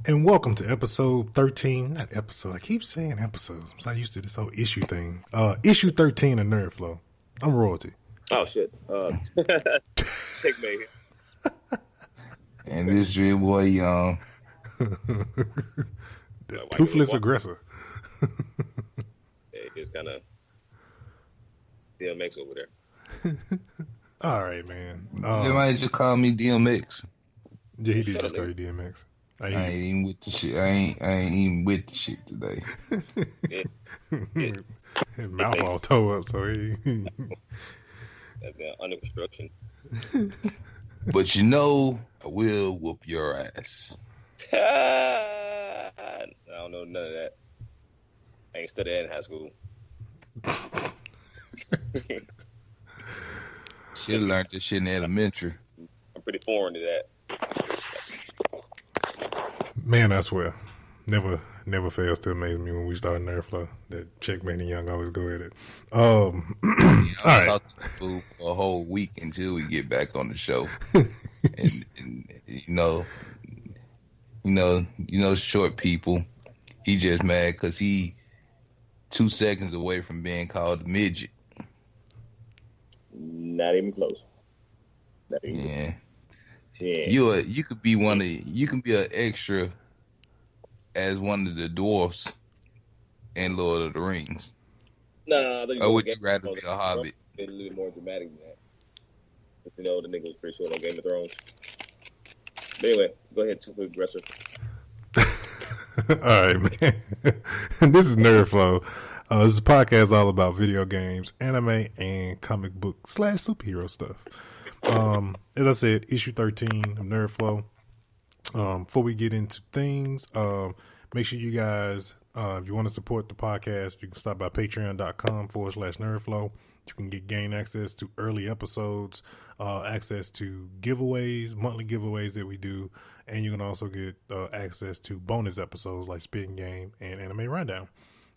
And welcome to episode 13. Not episode. I keep saying episodes. I'm so used to this whole issue thing. Issue 13 of NerdFlow. I'm royalty. Oh, shit. Checkmate. And this drill boy, young. The toothless aggressor. Yeah, he's kind of DMX over there. All right, man. Somebody just call me DMX. Yeah, he did just call you DMX. I ain't even with the shit. I ain't even with the shit today. His mouth all toe up, so he That's under construction. But you know, I will whoop your ass. I don't know none of that. I ain't studied that in high school. Should have learned this shit in elementary. I'm pretty foreign to that. man, I swear, never fails to amaze me when we start NerdFlow. That Checkmate and Young always go at it. All right. Talk to the fool for a whole week until we get back on the show. and short people. He just mad because he 2 seconds away from being called a midget. Not even close. Not even Yeah. close. You could be you can be an extra as one of the dwarfs in Lord of the Rings. Nah, Or would you rather be a hobbit? It's a little more dramatic than that. But the nigga was pretty short on Game of Thrones. But anyway, go ahead, too aggressive. All right, man. This is NerdFlow. This is a podcast all about video games, anime, and comic book / superhero stuff. As I said, issue 13 of NerdFlow. Before we get into things, make sure you guys, if you want to support the podcast, you can stop by patreon.com/NerdFlow. You can gain access to early episodes, access to giveaways, monthly giveaways that we do, and you can also get access to bonus episodes like Spin Game and Anime Rundown.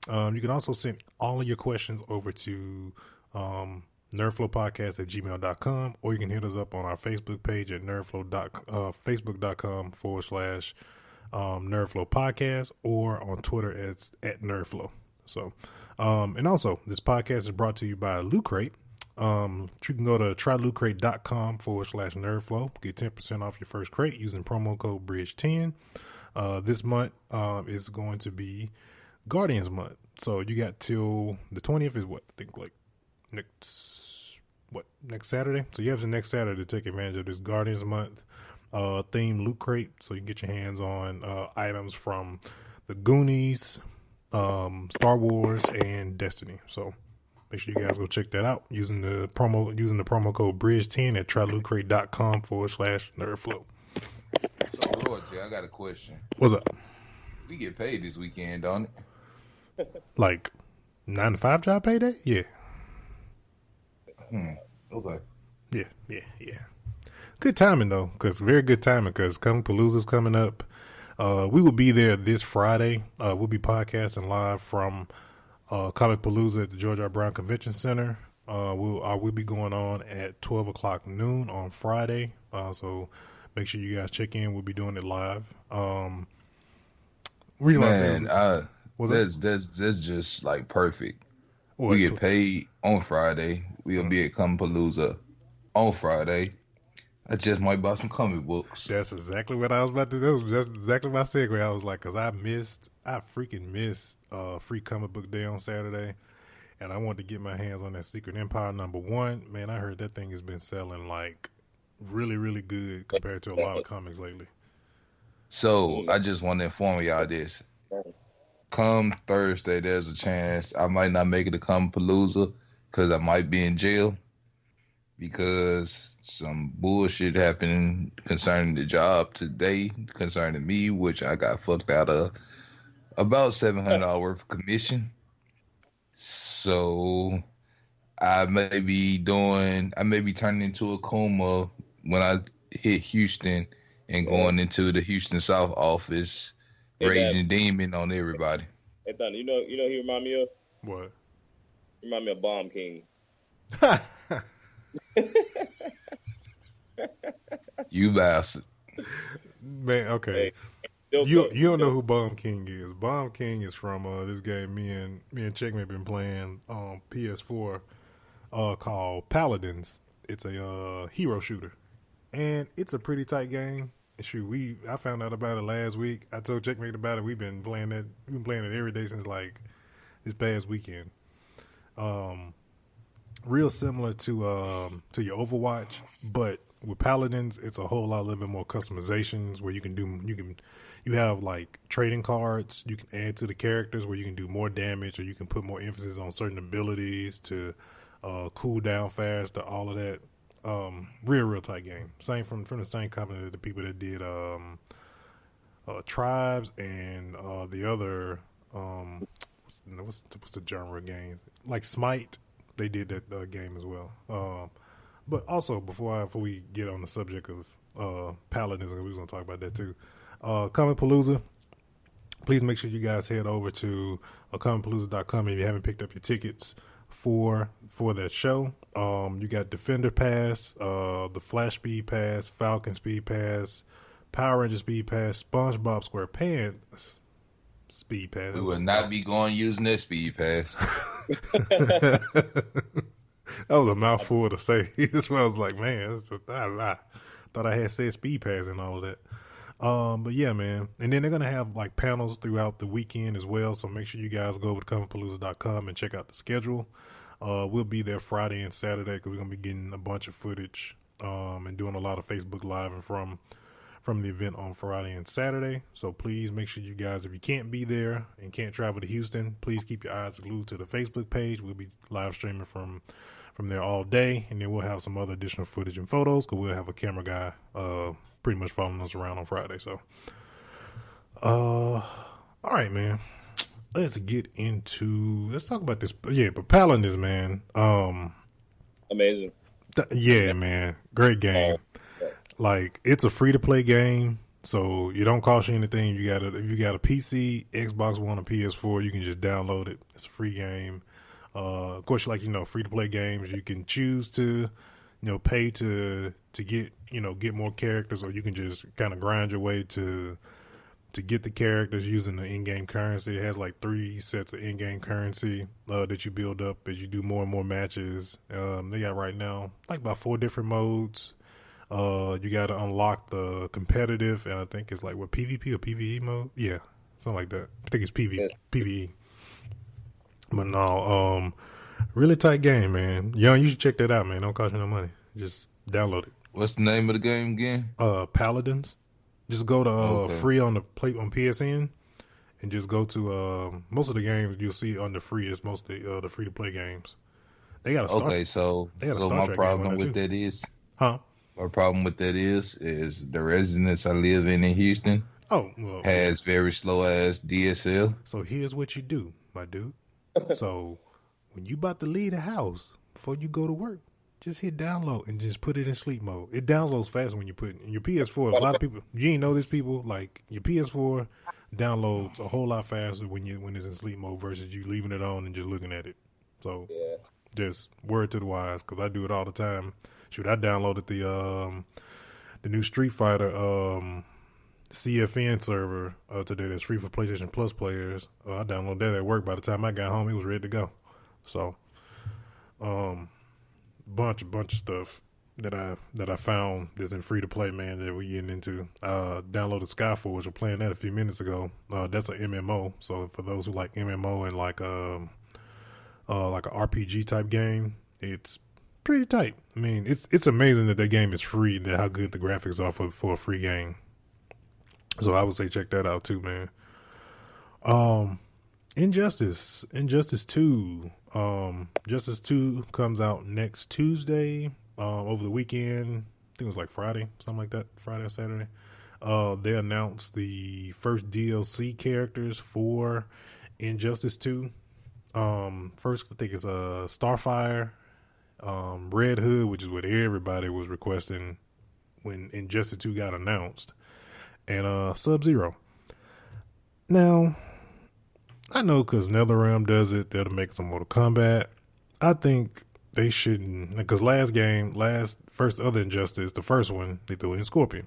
You can also send all of your questions over to nerdflowpodcast@gmail.com, or you can hit us up on our Facebook page at facebook.com/nerdflow podcast, or on Twitter at nerdflow. So, and also this podcast is brought to you by Lootcrate. You can go to trylootcrate.com/nerdflow, get 10% off your first crate using promo code BRIDGE10. This month is going to be Guardians month, so you got till the 20th is what I think like next Saturday. So you have the next Saturday to take advantage of this Guardians month theme Loot Crate, so you can get your hands on items from the Goonies, Star Wars, and Destiny. So make sure you guys go check that out using the promo code BRIDGE10 at trylootcrate.com/nerdflow. So, Roger, I got a question. What's up? We get paid this weekend, don't it? Like 9 to 5 job payday? Yeah. Okay. Yeah. Good timing though, very good timing because Comicpalooza's coming up. We will be there this Friday. We'll be podcasting live from Comicpalooza at the George R. Brown Convention Center. We'll be going on at 12 o'clock noon on Friday. So make sure you guys check in. We'll be doing it live. That's just like perfect. What? We get paid on Friday. We'll be at Comicpalooza on Friday. I just might buy some comic books. That's exactly what I was about to do. That's exactly my segue. I was like, because I freaking missed Free Comic Book Day on Saturday, and I wanted to get my hands on that Secret Empire #1. Man, I heard that thing has been selling like really, really good compared to a lot of comics lately. So I just want to inform y'all this. Come Thursday, there's a chance I might not make it to Comicpalooza because I might be in jail because some bullshit happened concerning the job today, concerning me, which I got fucked out of about $700 worth of commission. So I may be turning into a coma when I hit Houston and going into the Houston South office, raging demon on everybody. Hey, Thunder, you know who he remind me of? What? He remind me of Bomb King. You bastard. Man, okay. Hey, You don't know who Bomb King is. Bomb King is from this game me and Checkmate been playing on PS4 called Paladins. It's a hero shooter, and it's a pretty tight game. Shoot, I found out about it last week. I told Checkmate about it. We've been playing it. We've been playing it every day since like this past weekend. Real similar to your Overwatch, but with Paladins, it's a whole lot a little bit more customizations where you have like trading cards you can add to the characters where you can do more damage, or you can put more emphasis on certain abilities to cool down faster, all of that. Real tight game. Same from the same company, the people that did Tribes and the other what's the genre of games like Smite. They did that game as well. But also before we get on the subject of Paladins, we was gonna talk about that too. Comicpalooza. Please make sure you guys head over to comicpalooza.com if you haven't picked up your tickets for that show. You got Defender Pass, the Flash Speed Pass, Falcon Speed Pass, Power Ranger Speed Pass, Spongebob Squarepants Speed Pass. We will not be going using that Speed Pass. That was a mouthful to say. That's why I was like, man, I thought I had said Speed Pass and all of that. But yeah, man. And then they're going to have like panels throughout the weekend as well. So make sure you guys go over to comicpalooza.com and check out the schedule. We'll be there Friday and Saturday because we're going to be getting a bunch of footage and doing a lot of Facebook Live and from the event on Friday and Saturday. So please make sure you guys, if you can't be there and can't travel to Houston, please keep your eyes glued to the Facebook page. We'll be live streaming from there all day, and then we'll have some other additional footage and photos because we'll have a camera guy pretty much following us around on Friday. So, all right, man. Let's talk about this. Yeah, but Paladins, man. Amazing. Yeah, man. Great game. Like, it's a free-to-play game, so it don't cost you anything. If you got a PC, Xbox One, or PS4, you can just download it. It's a free game. Of course, free-to-play games, you can choose to, pay to get more characters, or you can just kind of grind your way to get the characters using the in-game currency. It has like 3 sets of in-game currency that you build up as you do more and more matches. They got right now like about 4 different modes. You got to unlock the competitive, and I think it's like PvP or PvE mode. Yeah, something like that. I think it's PvE. But no, really tight game, man. Young, you should check that out, man. Don't cost you no money. Just download it. What's the name of the game again? Paladins. Just go to free on the plate on PSN, and just go to most of the games you'll see under free is mostly the free to play games. They got a Star. Okay, so my problem with that is, my problem with that is the residence I live in Houston. Has very slow ass DSL. So here's what you do, my dude. So when you about to leave the house before you go to work, just hit download and just put it in sleep mode. It downloads faster when you put it in your PS4. A lot of people, you ain't know this, people, like your PS4 downloads a whole lot faster when it's in sleep mode versus you leaving it on and just looking at it. So just word to the wise, because I do it all the time. Shoot, I downloaded the new Street Fighter CFN server today that's free for PlayStation Plus players. I downloaded that at work. By the time I got home, it was ready to go. So, bunch of stuff that I found that's in free to play, man, that we getting into. Downloaded Skyforge. We're playing that a few minutes ago. That's an MMO. So for those who like MMO and like a RPG type game, it's pretty tight. I mean, it's amazing that game is free. That how good the graphics are for a free game. So I would say check that out too, man. Injustice 2. Justice 2 comes out next Tuesday. Over the weekend, I think it was like Friday, something like that, Friday or Saturday. They announced the first DLC characters for Injustice 2. First, I think it's Starfire, Red Hood, which is what everybody was requesting when Injustice 2 got announced, and Sub-Zero. Now, I know because NetherRealm does it, they'll make some Mortal Kombat. I think they shouldn't, because first other Injustice, the first one, they threw in Scorpion.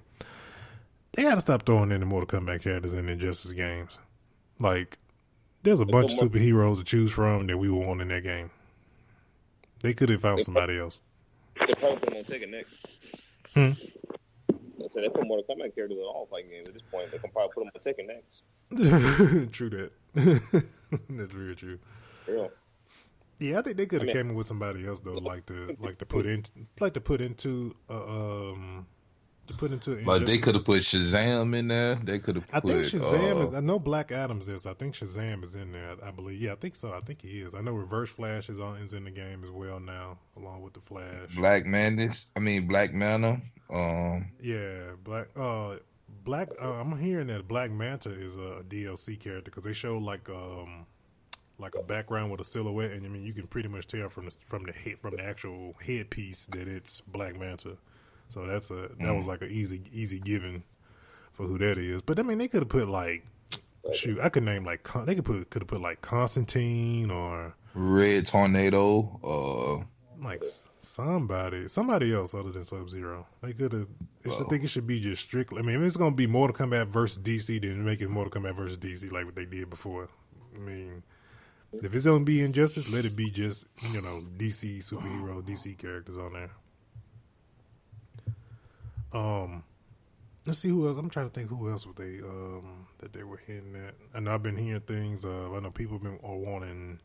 They gotta stop throwing in the Mortal Kombat characters in the Injustice games. Like, there's a bunch of superheroes to choose from that we would want in that game. They could have found somebody else. They probably put them on Tekken next. I said they put Mortal Kombat characters in all fighting games at this point. They can probably put them on Tekken next. True that. That's very true. Yeah. Yeah, I think they could have came in with somebody else though, like to put into Like they could have put Shazam in there. They could have. I think Shazam is. I know Black Adam's is. I think Shazam is in there. I believe. Yeah, I think so. I think he is. I know Reverse Flash is in the game as well now, along with the Flash. Black Manta. Yeah, Black. I'm hearing that Black Manta is a DLC character because they show like a background with a silhouette, and I mean you can pretty much tell from the actual headpiece that it's Black Manta. So that was like an easy given for who that is. But I mean, they could have put like, I could name like they could have put like Constantine or Red Tornado, like somebody else other than Sub-Zero. They could have. I think it should be just strictly. I mean, if it's gonna be Mortal Kombat versus DC, then make it Mortal Kombat versus DC like what they did before. I mean, if it's gonna be Injustice, let it be just DC superhero, DC characters on there. Let's see who else. I'm trying to think who else would they that they were hinting at. I know I've been hearing things. I know people are wanting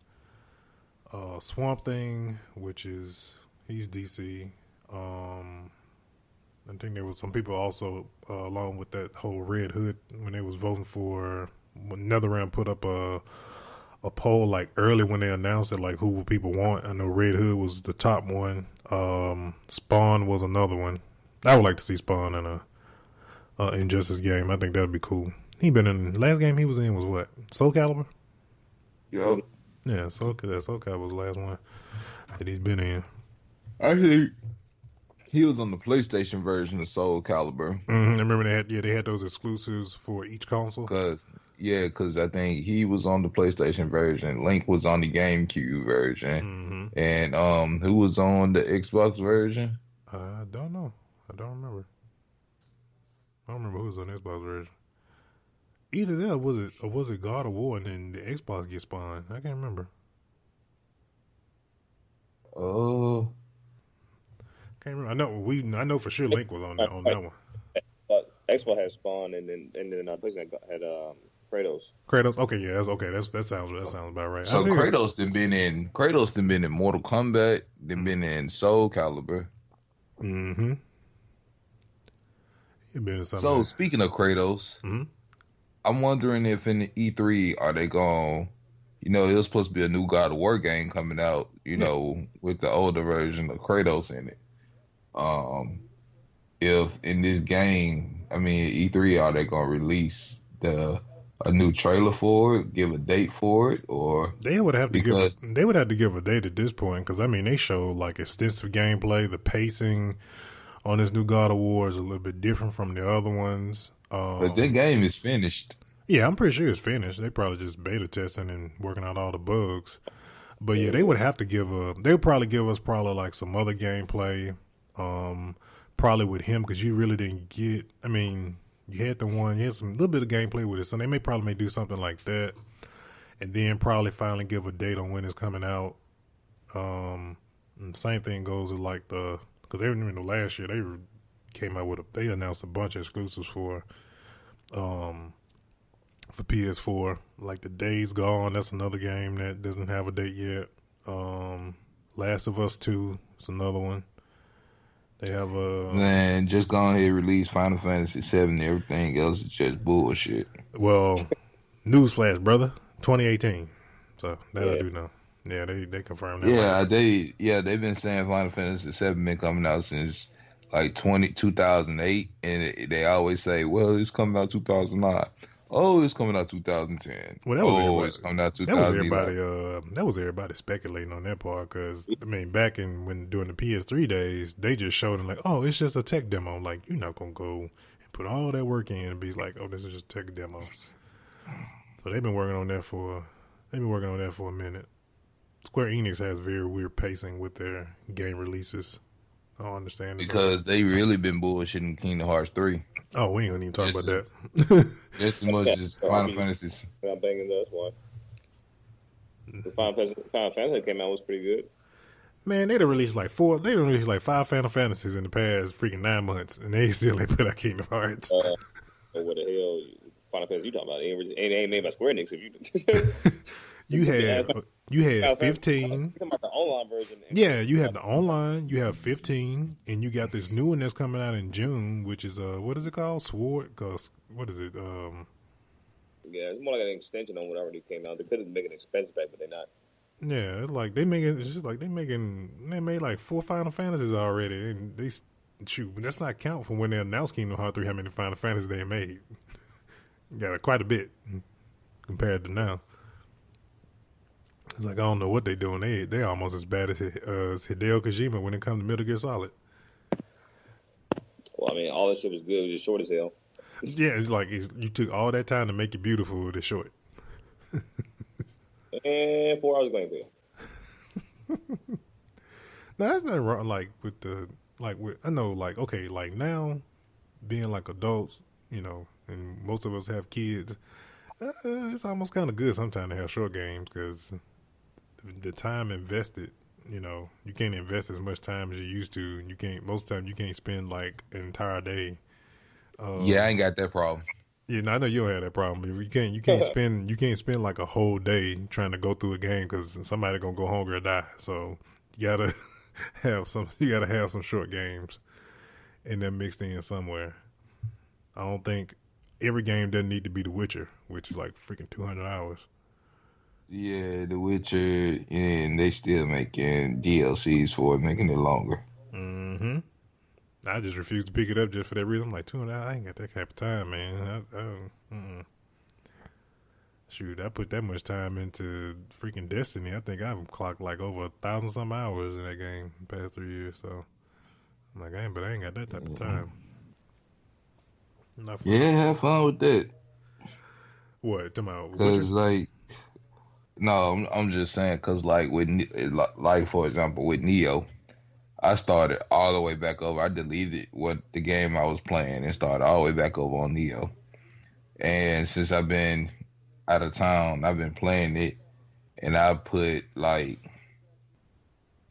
Swamp Thing, which is he's DC. I think there was some people also along with that whole Red Hood when they was voting for. When NetherRealm put up a poll like early when they announced it, like who would people want. I know Red Hood was the top one. Spawn was another one. I would like to see Spawn in a Injustice game. I think that'd be cool. Last game he was in was what? Soul Calibur? Yo. Yeah, Soul Calibur was the last one that he's been in. I think he was on the PlayStation version of Soul Calibur. I remember they had those exclusives for each console. Because I think he was on the PlayStation version. Link was on the GameCube version. And who was on the Xbox version? I don't know. I don't remember. I don't remember who was on the Xbox version. Either that was it God of War and then the Xbox gets spawned? I can't remember. Oh. Can't remember. I know for sure Link was on that one. Xbox had Spawn and then PlayStation had Kratos. Kratos. Okay, yeah, that's okay. That sounds about right. So Kratos been in Mortal Kombat, then been in Soul Calibur. Mm-hmm. So speaking of Kratos, I'm wondering if in the E3 are they going? It was supposed to be a new God of War game coming out. With the older version of Kratos in it. If in this game, E3, are they going to release a new trailer for it, give a date for it, or they would have to give a date at this point because they show like extensive gameplay. The pacing on this new God of War is a little bit different from the other ones. But that game is finished. Yeah, I'm pretty sure it's finished. They probably just beta testing and working out all the bugs. But yeah, they would have to they would probably give us like some other gameplay. Probably with him because you really didn't get. You had some little bit of gameplay with it, so they may do something like that, and then probably finally give a date on when it's coming out. Same thing goes with like because they remember last year they came out they announced a bunch of exclusives for PS4, like the Days Gone. That's another game that doesn't have a date yet. Last of Us 2 is another one. They have Man, just go ahead and release Final Fantasy 7. Everything else is just bullshit. Well, newsflash, brother. 2018. So that I do know. Yeah, they confirmed that. Yeah, they've been saying Final Fantasy 7 been coming out since like 2008, and they always say, well, it's coming out 2009. Oh, it's coming out 2010. Well, it's coming out 2011. That was everybody speculating on that part because back during the PS3 days, they just showed them like, oh, it's just a tech demo. Like you're not gonna go and put all that work in and be like, oh, this is just a tech demo. So they've been working on that for a minute. Square Enix has very weird pacing with their game releases. I don't understand this. Because they really been bullshitting Kingdom Hearts 3. Oh, we ain't gonna even talk about that. Just as much as Final Fantasy. I'm thinking that's why. The Final Fantasy came out was pretty good. Man, they done released like 5 Final Fantasies in the past freaking 9 months, and they still ain't put out Kingdom Hearts. What the hell, Final Fantasy you talking about? It ain't made by Square Enix. If you had 15. You talking about the online version? Yeah, you have the online. You have 15, and you got this new one that's coming out in June, which is what is it called? What is it? Yeah, it's more like an extension on what already came out. They could make an expansion pack, but they're not. Yeah, it's like they made like 4 Final Fantasies already, and they shoot. That's not count from when they announced Kingdom Hearts 3. How many Final Fantasies they made? Got quite a bit compared to now. It's like I don't know what they doing. They almost as bad as Hideo Kojima when it comes to Metal Gear Solid. Well, I mean, all that shit was good. It was just short as hell. Yeah, it's like you took all that time to make it beautiful with it short. And 4 hours going to. Now that's not wrong. I know, like, okay, like now, being like adults, you know, and most of us have kids. It's almost kind of good sometimes to have short games because the time invested, you know, you can't invest as much time as you used to. Most of the time you can't spend like an entire day. Yeah, I ain't got that problem. Yeah, no, I know you don't have that problem. You can't spend like a whole day trying to go through a game because somebody gonna go hungry or die. So you gotta have some short games, and then mixed in somewhere. I don't think every game doesn't need to be The Witcher, which is like freaking 200 hours. Yeah, The Witcher, and they still making DLCs for it, making it longer. Mm-hmm. I just refuse to pick it up just for that reason. I'm like, 200 hours, I ain't got that kind of time, man. Shoot, I put that much time into freaking Destiny. I think I've clocked like over 1,000 some hours in that game the past 3 years. So I'm like, I ain't got that type of time. Yeah, have fun with that. What? Because I'm just saying, because like for example with Neo, I started all the way back over. I deleted the game I was playing and started all the way back over on Neo. And since I've been out of town, I've been playing it, and I put like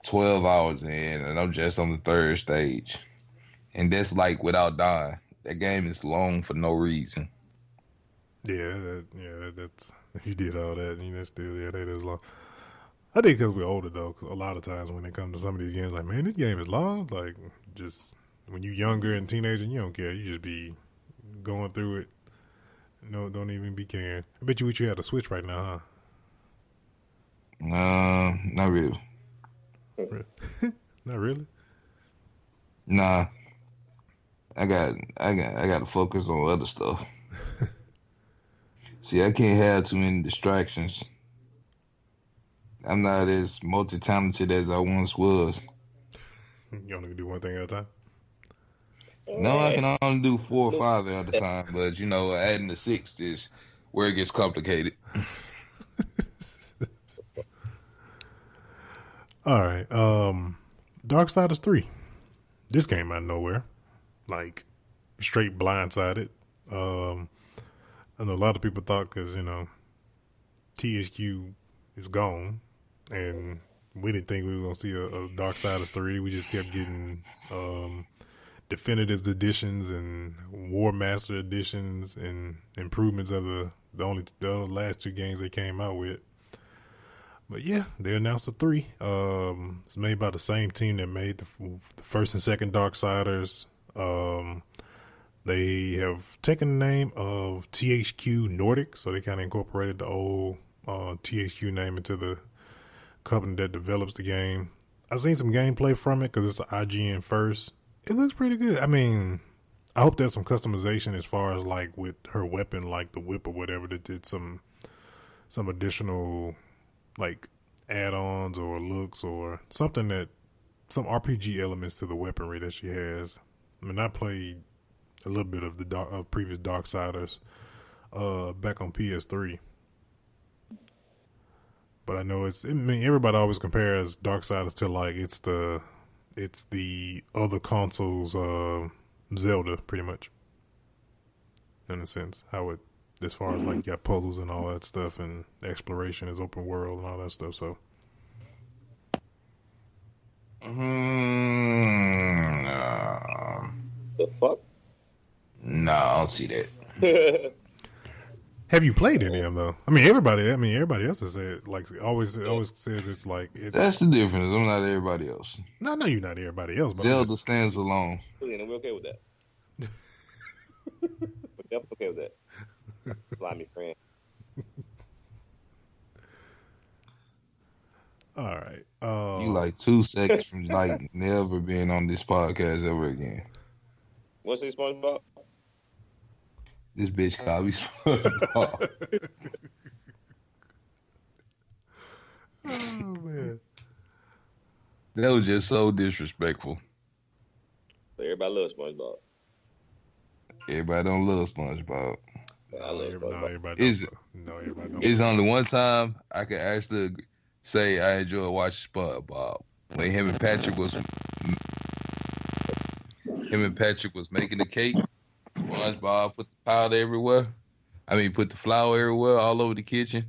12 hours in, and I'm just on the 3rd stage. And that's like without dying. That game is long for no reason. That's if you did all that, you know, still, that is long. I think because we're older, though, 'cause a lot of times when it comes to some of these games, like, man, this game is long. Like, just when you're younger and teenager, you don't care. You just be going through it. No, don't even be caring. I bet you wish you had a Switch right now, huh? Not really. Not really? Nah. I got to focus on other stuff. See, I can't have too many distractions. I'm not as multi-talented as I once was. You only can do one thing at a time? No, I can only do 4 or 5 at a time, but you know, adding the 6th is where it gets complicated. All right. Darksiders 3. This came out of nowhere. Like, straight blindsided. I know a lot of people thought because, you know, THQ is gone, and we didn't think we were going to see a Darksiders 3. We just kept getting definitive editions and War Master editions and improvements of the last 2 games they came out with. But yeah, they announced a 3. It's made by the same team that made the first and second Darksiders. They have taken the name of THQ Nordic, so they kind of incorporated the old THQ name into the company that develops the game. I've seen some gameplay from it because it's an IGN first. It looks pretty good. I mean, I hope there's some customization as far as like with her weapon, like the whip or whatever, that did some additional like add-ons or looks or something, that some RPG elements to the weaponry that she has. I mean, I played a little bit of the previous Darksiders back on PS3, but I know everybody always compares Darksiders to like it's the it's the other consoles Zelda, pretty much. In a sense, how it, as far as like you got puzzles and all that stuff, and exploration is open world and all that stuff. So, The fuck? No, I don't see that. have you played any of them though? I mean, everybody else has said like always says it's like That's the difference. I'm not everybody else. No, you're not everybody else. But Zelda stands alone. And we're okay with that. We're definitely okay with that. Fly me, friend. All right. You like 2 seconds from like never being on this podcast ever again. What's this SpongeBob? This bitch called me SpongeBob. Oh man, That was just so disrespectful. So everybody loves SpongeBob. Everybody don't love SpongeBob. I love SpongeBob. Everybody don't. It's only one time I can actually say I enjoy watching SpongeBob. When him and Patrick was making the cake. SpongeBob put the powder everywhere. Put the flour everywhere, all over the kitchen.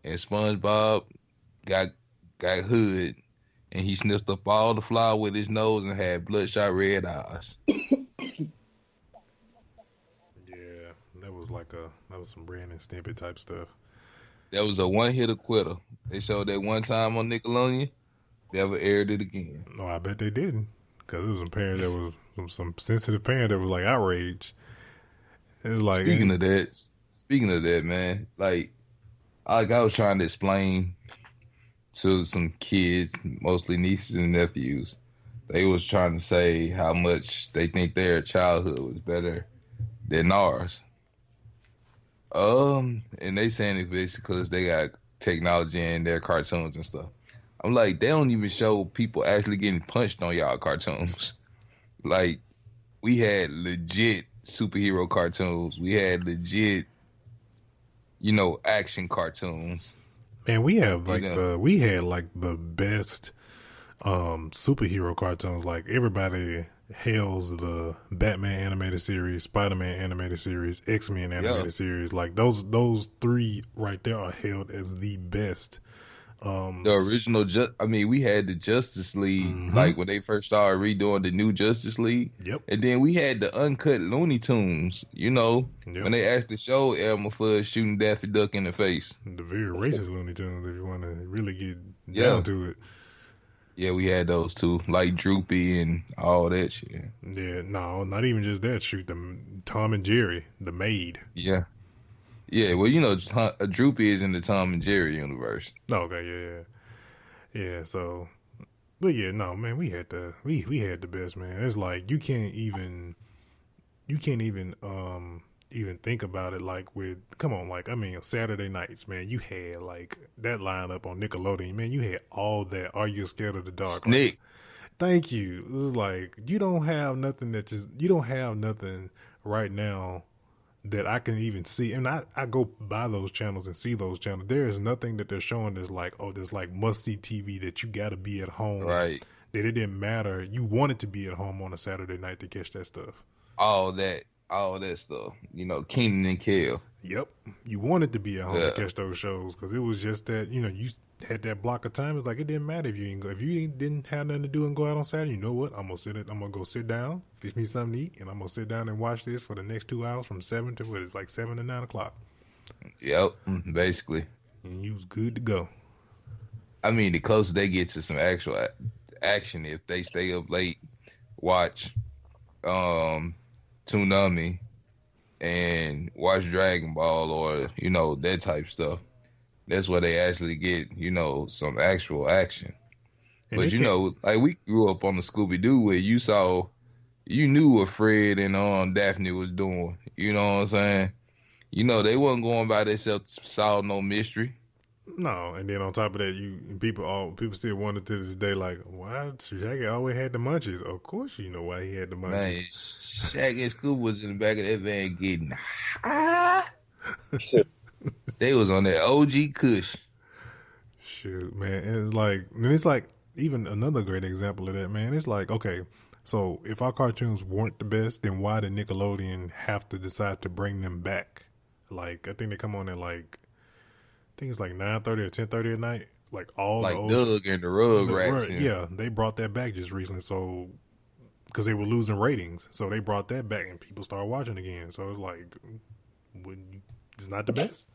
And SpongeBob got hood, and he sniffed up all the flour with his nose and had bloodshot red eyes. Yeah, that was some Brandon Snippet type stuff. That was a one-hitter quitter. They showed that one time on Nickelodeon. Never aired it again. No, I bet they didn't, because it was some parent that was some sensitive parent that was like outraged. It was like Speaking of that, man, like I was trying to explain to some kids, mostly nieces and nephews. They was trying to say how much they think their childhood was better than ours. And they saying it basically because they got technology in their cartoons and stuff. I'm like, they don't even show people actually getting punched on y'all cartoons. Like, we had legit superhero cartoons. We had legit, action cartoons. Man, we had the best superhero cartoons. Like, everybody hails the Batman animated series, Spider-Man animated series, X-Men animated series. Like those 3 right there are hailed as the best. The original, we had the Justice League, like when they first started redoing the new Justice League. Yep. And then we had the uncut Looney Tunes, when they actually showed Elmer Fudd shooting Daffy Duck in the face. The very racist Looney Tunes, if you want to really get down to it. Yeah, we had those too, like Droopy and all that shit. Yeah, no, not even just that. Shoot, Tom and Jerry, the maid. Yeah. Yeah, well, Droopy is in the Tom and Jerry universe. Okay, yeah. So, but yeah, no, man, we had the best, man. It's like you can't even think about it. Like Saturday nights, man, you had like that lineup on Nickelodeon, man. You had all that. Are You Scared of the Dark? Snick. Like, thank you. It was like you don't have nothing right now that I can even see. And I go by those channels and see those channels. There is nothing that they're showing that's like, there's like must-see TV that you got to be at home. Right. That it didn't matter. You wanted to be at home on a Saturday night to catch that stuff. All that stuff. Kenan and Kel. Yep. You wanted to be at home to catch those shows because it was just that, you had that block of time. It's like it didn't matter if you didn't go. If you didn't have nothing to do and go out on Saturday, you know what? I'm gonna go sit down, fix me something to eat, and I'm gonna sit down and watch this for the next 2 hours from 7 to 9 o'clock. Yep, basically. And you was good to go. The closer they get to some actual action, if they stay up late, watch Toonami and watch Dragon Ball or that type stuff. That's where they actually get, some actual action. And but like we grew up on the Scooby Doo where you knew what Fred and Daphne was doing. You know what I'm saying? They wasn't going by themselves to solve no mystery. No, and then on top of that, people still wonder to this day, like, why Shaggy always had the munchies? Of course, you know why he had the munchies. Man, Shaggy and Scooby was in the back of that van getting high. They was on that OG Kush. Shoot, man, and it's like even another great example of that, man. It's like, okay, so if our cartoons weren't the best, then why did Nickelodeon have to decide to bring them back? Like, I think they come on at like, I think it's like 9:30 or 10:30 at night. Like all like the old Doug and the Rugrats. yeah, they brought that back just recently. So because they were losing ratings, so they brought that back and people started watching again. So it's like, it's not the best.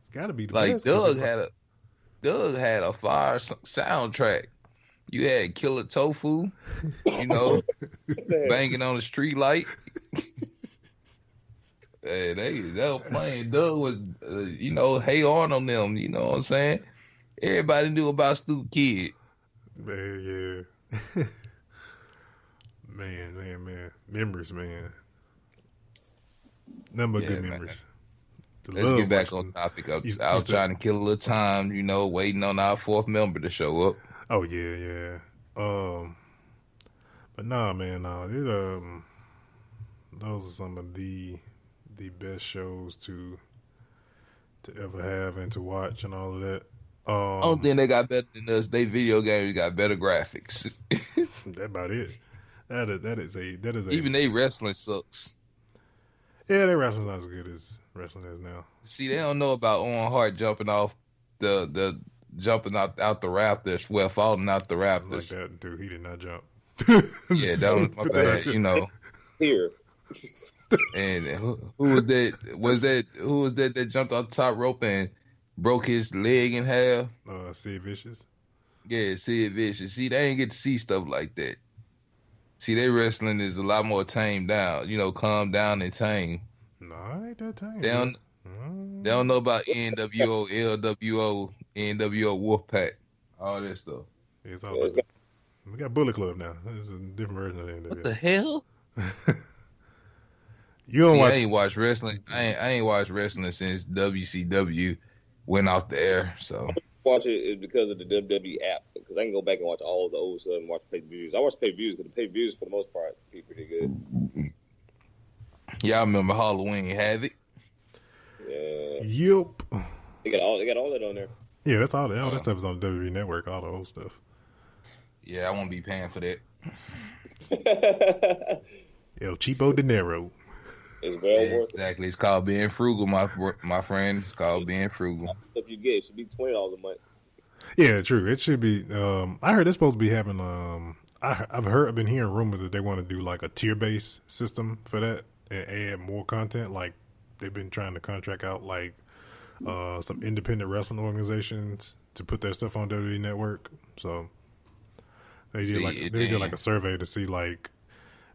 It's got to be the best. Like Doug had a fire soundtrack. You had Killer Tofu, you know, banging on the street light. Hey, they were playing Doug with, you know, Hey Arnold them. You know what I'm saying? Everybody knew about Stupid Kid. Man, yeah. man. Memories, man. Number of good memories. Let's get back on topic. I was trying to kill a little time, you know, waiting on our fourth member to show up. Oh yeah. But nah, man, those are some of the best shows to ever have and to watch and all of that. Only thing they got better than us, they video games got better graphics. That's about it. That is a even they wrestling sucks. Yeah, they wrestling not as good as wrestling is now. See, they don't know about Owen Hart jumping off the jumping out the rafters, well, falling out the rafters. Like that, dude, he did not jump. Yeah, that was my bad, you know. Here. And who was that? Who was that jumped off the top rope and broke his leg in half? Sid Vicious. Yeah, Sid Vicious. See, they ain't get to see stuff like that. See, they wrestling is a lot more tamed down. You know, calm down and tame. No, I ain't that tame. They don't know about NWO, LWO, NWO Wolfpack, all that stuff. It's all about, we got Bullet Club now. It's a different version of the NWO. What the hell? You don't watch? I ain't watched wrestling. I ain't watched wrestling since WCW went off the air. So watch it because of the WWE app, because I can go back and watch all the old stuff and watch pay-per-views. I watch pay-per-views because the pay-per-views for the most part be pretty good. Yeah, I remember Halloween Havoc. Yeah. Yep. They got all that on there. Yeah, that's all that stuff is on the WWE Network. All the old stuff. Yeah, I won't be paying for that. El Cheapo Dinero. It's well worth it. Exactly. It's called being frugal, my friend. It's called being frugal. Stuff you get, it should be $20 a month. Yeah, true. It should be. I heard it's supposed to be having. I've been hearing rumors that they want to do like a tier-based system for that and add more content. Like they've been trying to contract out like some independent wrestling organizations to put their stuff on WWE Network. So they did like a survey to see like.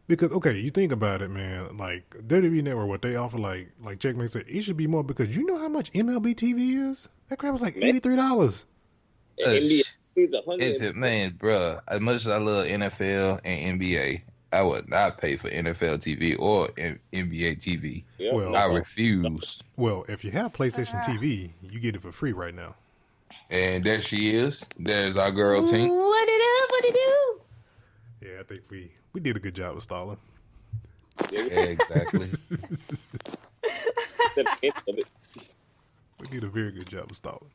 Because, okay, you think about it, man, like, WWE Network, what they offer, like Checkmate said, it should be more because you know how much MLB TV is? That crap was like $83. Man, bro, as much as I love NFL and NBA, I would not pay for NFL TV or NBA TV. Yeah. Well, I refuse. Well, if you have PlayStation TV, you get it for free right now. And there she is. There's our girl, Tink. What it do? Yeah, I think we did a good job of stalling. Yeah, exactly. We did a very good job of stalling.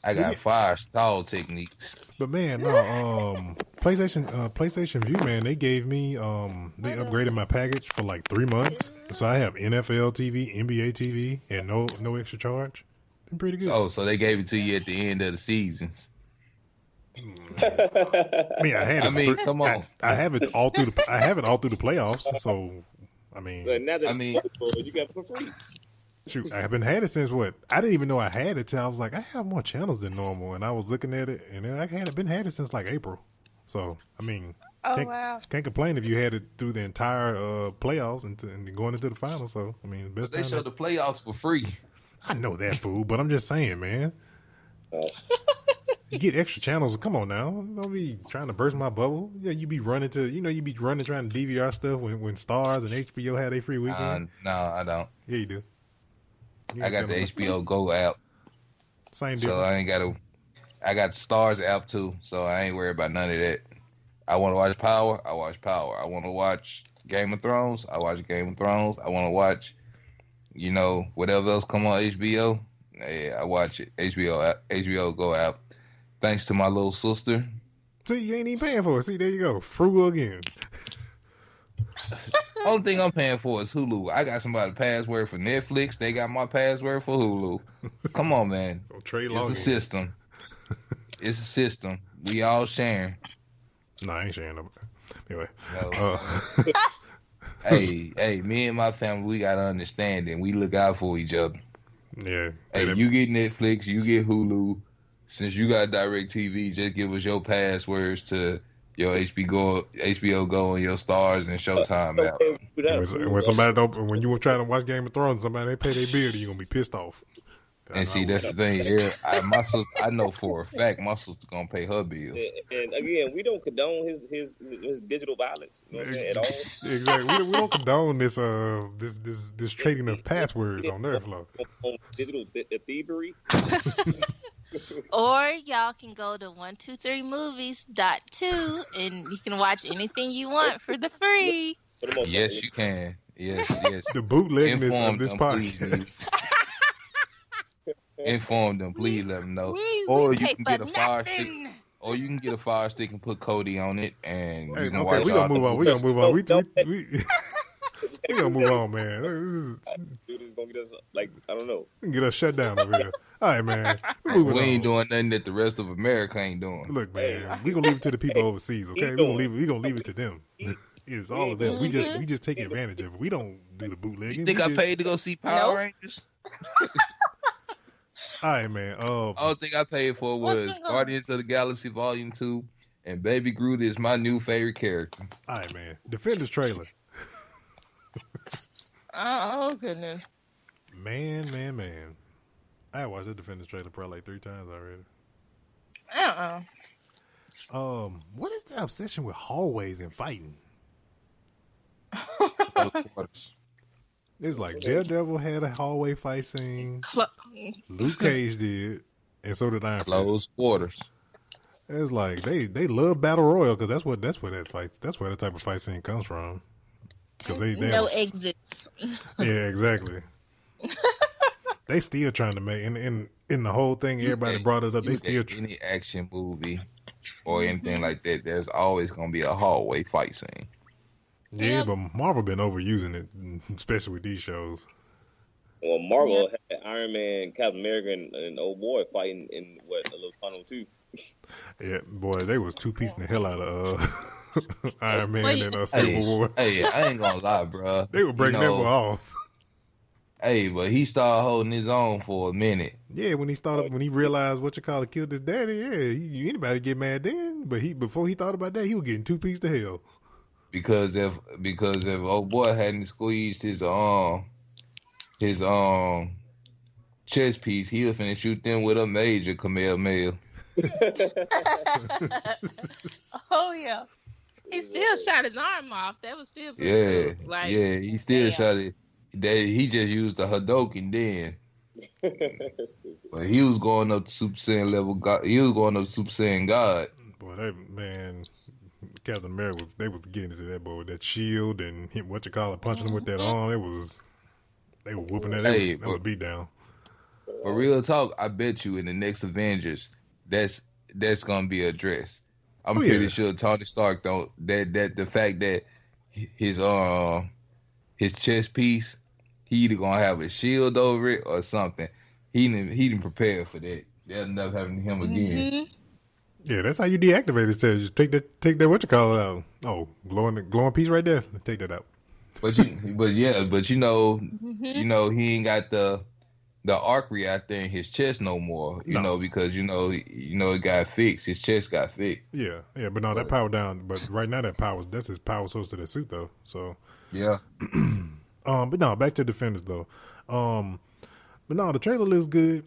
I got 5 stall techniques. But man, no, PlayStation View, man, they gave me they upgraded my package for like 3 months. So I have NFL TV, NBA TV, and no extra charge. Been pretty good. So they gave it to you at the end of the seasons. I mean, come on. I have it all through the playoffs. So, I mean, you got it for free. Shoot, I haven't had it since what? I didn't even know I had it till I was like, I have more channels than normal, and I was looking at it, and I hadn't been had it since like April. So, I mean, can't complain if you had it through the entire playoffs and going into the finals. So, I mean, best they time show the playoffs for free. I know that, fool, but I'm just saying, man. You get extra channels. Come on now. Don't be trying to burst my bubble. Yeah, you be running trying to DVR stuff when Stars and HBO had a free weekend. No, I don't. Yeah, you do. I got the HBO Go app. Same difference. So I got the Stars app too, so I ain't worried about none of that. I want to watch Power, I watch Power. I want to watch Game of Thrones, I watch Game of Thrones. I want to watch, whatever else come on HBO. Yeah, I watch it. HBO Go app. Thanks to my little sister. See, you ain't even paying for it. See, there you go. Frugal again. Only thing I'm paying for is Hulu. I got somebody's password for Netflix. They got my password for Hulu. Come on, man. It's a system. It's a system. We all sharing. No, I ain't sharing no. Anyway. No. Hey, me and my family, we got to understand it. We look out for each other. Yeah. Hey, you get Netflix, you get Hulu. Since you got DirecTV, just give us your passwords to your HBO Go and your Stars and Showtime app. When somebody don't, when you were trying to watch Game of Thrones, somebody they pay their bill, you're gonna be pissed off. And see, that's the thing. Yeah, my sister, I know for a fact my sister gonna pay her bills. And again, we don't condone his digital violence, you know what I'm saying, at all. Exactly. We don't condone this trading of passwords on NerdFlow. On digital thievery. Or y'all can go to 123movies.2 and you can watch anything you want for the free. Yes, you can. Yes. The bootlegness of this podcast. Inform them, please let them know. Or you can get a fire stick. Or you can get a fire stick and put Cody on it, and you can watch. We gonna move on. We gonna move on. We gonna move on, man. Dude is gonna get us like I don't know. We can get us shut down over here. All right, man. We ain't doing nothing that the rest of America ain't doing. Look, man, we gonna leave it to the people overseas. Okay, we gonna leave it to them. It's all of them. We just take advantage of it. We don't do the bootlegging. You think I paid to go see Power Rangers? All right, man. All thing I paid for was Guardians of the Galaxy Volume 2, and Baby Groot is my new favorite character. All right, man. Defenders trailer. Oh, goodness. Man. I watched the Defenders trailer probably like 3 times already. What is the obsession with hallways and fighting? It's like Daredevil had a hallway fight scene. Luke Cage did, and so did Iron Fist. Close quarters. It's like they love battle royal because that's where that type of fight scene comes from. Because they no exits. Yeah, exactly. They still trying to make in the whole thing. Everybody brought it up. They still any action movie or anything like that. There's always gonna be a hallway fight scene. Yeah, but Marvel been overusing it, especially with these shows. Well, Marvel had Iron Man, Captain America, and old boy fighting in a little tunnel too. Yeah, boy, they was two-piecing the hell out of Iron Man and Civil War. Hey, I ain't gonna lie, bro. They were breaking that one off. Hey, but he started holding his own for a minute. Yeah, when he realized killed his daddy. Yeah, anybody get mad then? But before he thought about that, he was getting two-pieced to hell. Because if old boy hadn't squeezed his chest piece, he was finna shoot them with a major Kamehameha. Oh yeah, he still shot his arm off. That was still pretty cool. He still shot it. He just used the Hadouken then. But he was going up to Super Saiyan level God. He was going up to Super Saiyan God. Boy, Captain America they was getting into that boy with that shield and punching him with that arm. They were whooping that. That was a beat down. For real talk, I bet you in the next Avengers, that's gonna be addressed. I'm pretty sure Tony Stark that the fact that his chest piece, he either gonna have a shield over it or something. He didn't prepare for that. That'll never happen to him again. Mm-hmm. Yeah, that's how you deactivate it. Just take that out. Oh, glowing piece right there. Take that out. But you know, he ain't got the arc reactor in his chest no more. You know, because it got fixed. His chest got fixed. Yeah, but no, that power down. But right now that's his power source to that suit though. So yeah. But no, back to Defenders though. But no, the trailer looks good.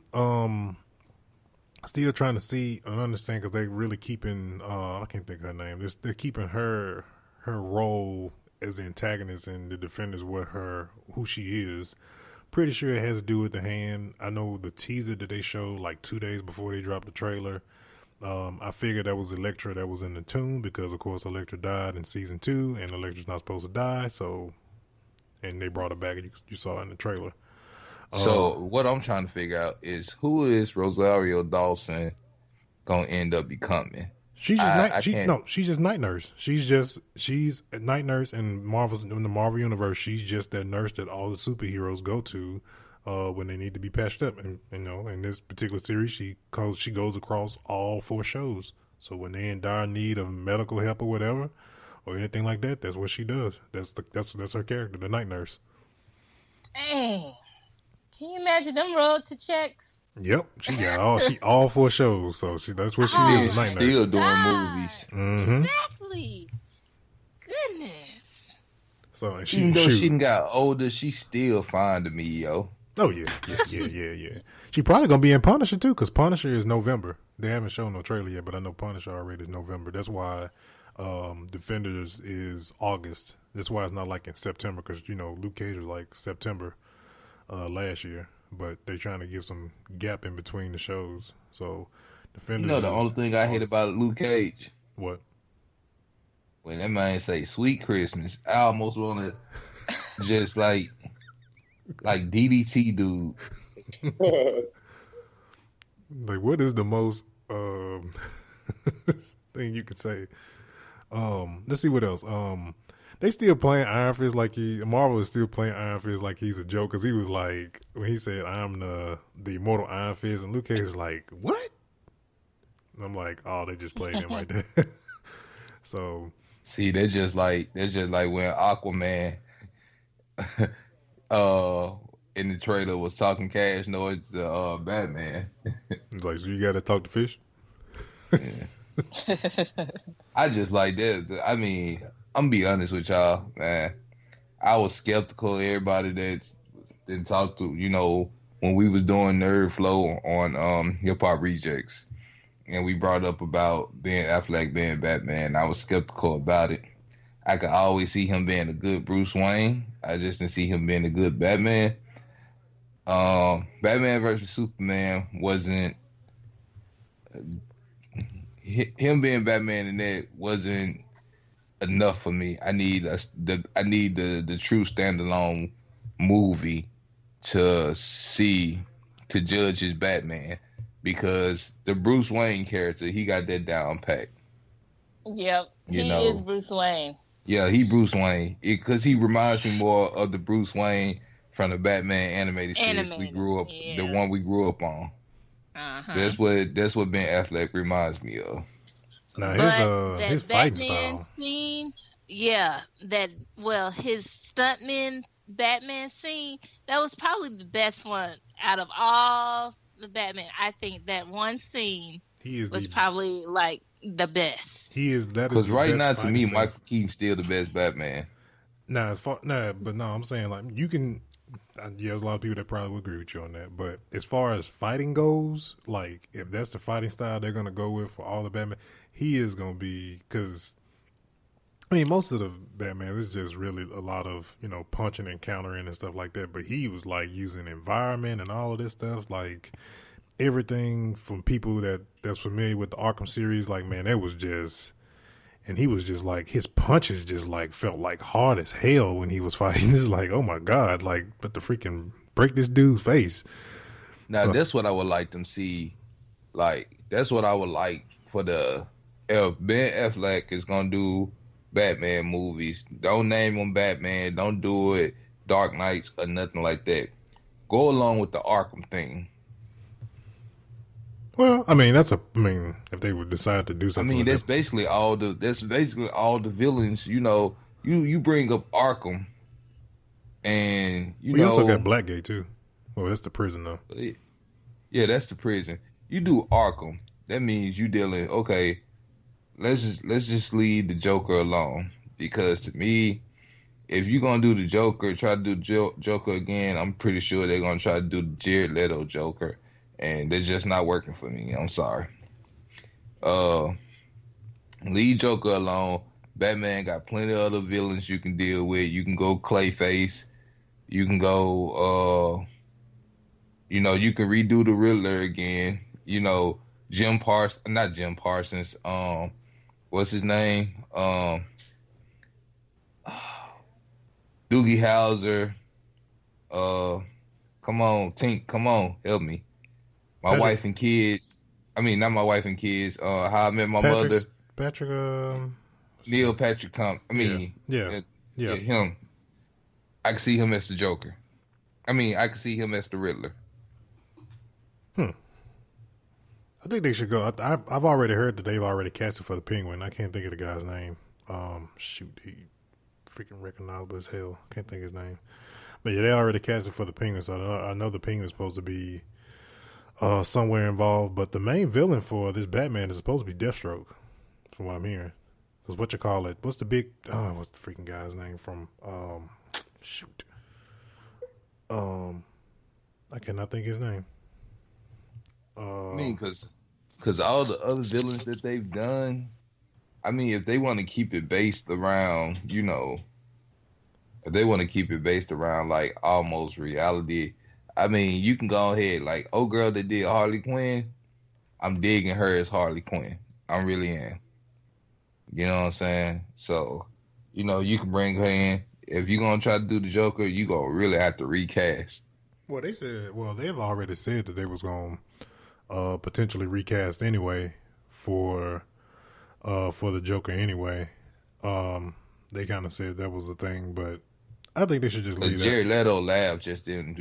Still trying to see and understand because they really keeping I can't think of her name. They're keeping her role as the antagonist in the Defenders who she is. Pretty sure it has to do with the hand. I know the teaser that they showed like 2 days before they dropped the trailer. I figured that was Elektra that was in the tomb because of course Elektra died in season 2 and Elektra's not supposed to die. So, and they brought her back and you saw it in the trailer. So what I'm trying to figure out is who is Rosario Dawson gonna end up becoming? She's just she's just night nurse. She's a night nurse in the Marvel universe. She's just that nurse that all the superheroes go to when they need to be patched up. And in this particular series, she goes across all 4 shows. So when they're in dire need of medical help or whatever, or anything like that, that's what she does. That's her character, the night nurse. Dang. Can you imagine them royalty checks? Yep, she all 4 shows, so that's what she is. Night nurse. Still doing movies. Mm-hmm. Exactly. Goodness. So and even though she got older, she's still fine to me, yo. Oh yeah. She probably gonna be in Punisher too, because Punisher is November. They haven't shown no trailer yet, but I know Punisher already is November. That's why Defenders is August. That's why it's not like in September, because Luke Cage was like September last year. But they're trying to give some gap in between the shows. So, Defenders. The only thing I hate about Luke Cage. What? When that man say "Sweet Christmas," I almost want to just like DDT dude. Like, what is the most thing you could say? Let's see what else. They still playing Iron Fist like Marvel is still playing Iron Fist like he's a joke, because he was like, when he said, "I'm the immortal Iron Fist," and Luke Cage was like, "What?" And I'm like, oh, they just played him right there. So see, they're just like when Aquaman in the trailer was talking cash noise to Batman. It's like, so you gotta talk to fish? Yeah. I just like that. I mean, I'm gonna be honest with y'all, man. I was skeptical of everybody that didn't talk to, when we was doing NerdFlow on Hip Hop Rejects, and we brought up about Ben Affleck being Batman. I was skeptical about it. I could always see him being a good Bruce Wayne. I just didn't see him being a good Batman. Batman versus Superman wasn't. Him being Batman in that wasn't enough for me. I need the true standalone movie to judge his Batman, because the Bruce Wayne character, he got that down pat. Yep, he is Bruce Wayne. Yeah, he Bruce Wayne, because he reminds me more of the Bruce Wayne from the Batman animated series we grew up, the one we grew up on. Uh-huh. That's what Ben Affleck reminds me of. Now his fighting style. Scene, his stuntman Batman scene, that was probably the best one out of all the Batman. I think that one scene was probably like the best. Because right now, to me, Michael Keaton's still the best Batman. I'm saying, like, you can. There's a lot of people that probably would agree with you on that. But as far as fighting goes, like, if that's the fighting style they're going to go with for all the Batman, he is going to be, because, I mean, most of the Batman is just really a lot of, punching and countering and stuff like that. But he was, like, using environment and all of this stuff, like, everything from people that's familiar with the Arkham series, like, man, that was just... And he was just like, his punches just like felt like hard as hell when he was fighting. It's like, oh my God, like, but to freaking break this dude's face. Now, that's what I would like them see. Like, that's what I would like for if Ben Affleck is going to do Batman movies, don't name him Batman, don't do it Dark Knights or nothing like that. Go along with the Arkham thing. Well, I mean, if they would decide to do something. I mean, that's basically all the villains. You bring up Arkham, and we also got Blackgate too. Well, that's the prison though. Yeah, that's the prison. You do Arkham, that means you dealing. Okay, let's just leave the Joker alone, because to me, if you're gonna do the Joker, try to do the Joker again, I'm pretty sure they're gonna try to do the Jared Leto Joker. And they're just not working for me. I'm sorry. Leave Joker alone. Batman got plenty of other villains you can deal with. You can go Clayface. You can go, you can redo the Riddler again. Not Jim Parsons. What's his name? Doogie Howser. Come on, Tink. Come on, help me. My wife and kids. I mean, not my wife and kids. How I Met My Mother. Patrick. Neil Patrick Thompson. I mean, yeah, him. I can see him as the Joker. I mean, I can see him as the Riddler. I think they should go. I've already heard that they've already casted for the Penguin. I can't think of the guy's name. Shoot, he freaking recognizable as hell. Can't think of his name. But yeah, they already casted for the Penguin, so I know the Penguin's supposed to be somewhere involved. But the main villain for this Batman is supposed to be Deathstroke, from what I'm hearing. Because what's the big, what's the freaking guy's name from, shoot. I cannot think of his name. I mean, because all the other villains that they've done, I mean, if they want to keep it based around, if they want to keep it based around like almost reality, I mean, you can go ahead, like, girl that did Harley Quinn, I'm digging her as Harley Quinn. I really am. You know what I'm saying? So, you can bring her in. If you're going to try to do the Joker, you're going to really have to recast. Well, they've already said that they was going to potentially recast anyway for the Joker anyway. They kind of said that was a thing, but I think they should just leave Jared Leto laugh just didn't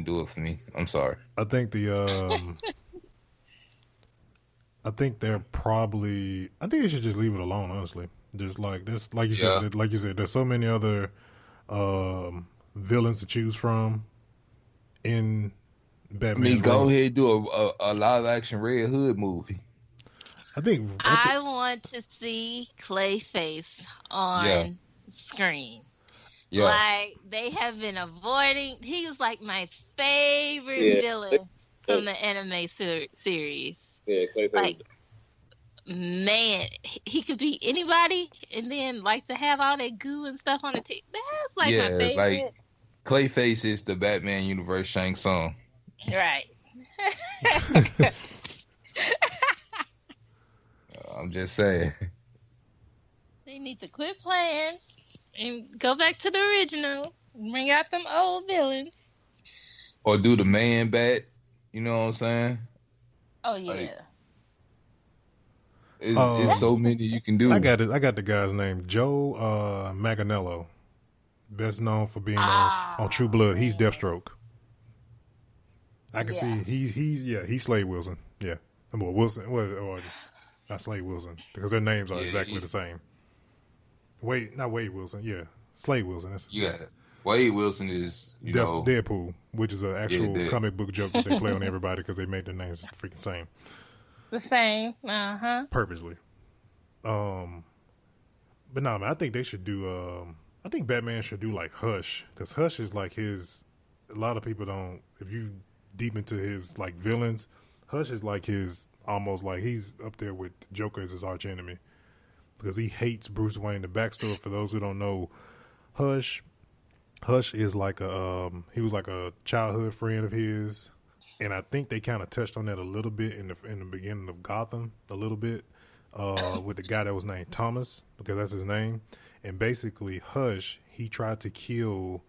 do it for me. I'm sorry. I think I think they should just leave it alone, honestly. Just like this, like you said, there's so many other villains to choose from in Batman. I mean, go ahead and do a live action Red Hood movie. I want to see Clayface on screen. Yeah. Like, they have been avoiding. He was like my favorite villain from the anime series. Yeah, Clayface. Like, man, he could be anybody, and then like to have all that goo and stuff on the tip. That's like my favorite. Like Clayface is the Batman universe Shang Tsung. Right. I'm just saying. They need to quit playing and go back to the original. Bring out them old villains. Or do the Man Bat. You know what I'm saying? Oh yeah. Like, it's so many you can do. I got the guy's name, Joe Manganiello, best known for being on True Blood. He's Deathstroke. I can see he's Slade Wilson. Yeah, well, Wilson or not Slade Wilson because their names are exactly the same. Not Wade Wilson. Yeah, Slade Wilson. Wade Wilson is Deadpool, which is an actual comic book joke that they play on everybody because they made their names freaking same. The same, purposely. But no, man, I think they should do. I think Batman should do like Hush, because Hush is like his. A lot of people don't. If you deep into his like villains, Hush is like his almost like he's up there with Joker as his arch enemy, because he hates Bruce Wayne. The backstory for those who don't know, Hush is like he was like a childhood friend of his. And I think they kind of touched on that a little bit in the beginning of Gotham, a little bit, with the guy that was named Thomas, because that's his name. And basically, Hush, he tried to kill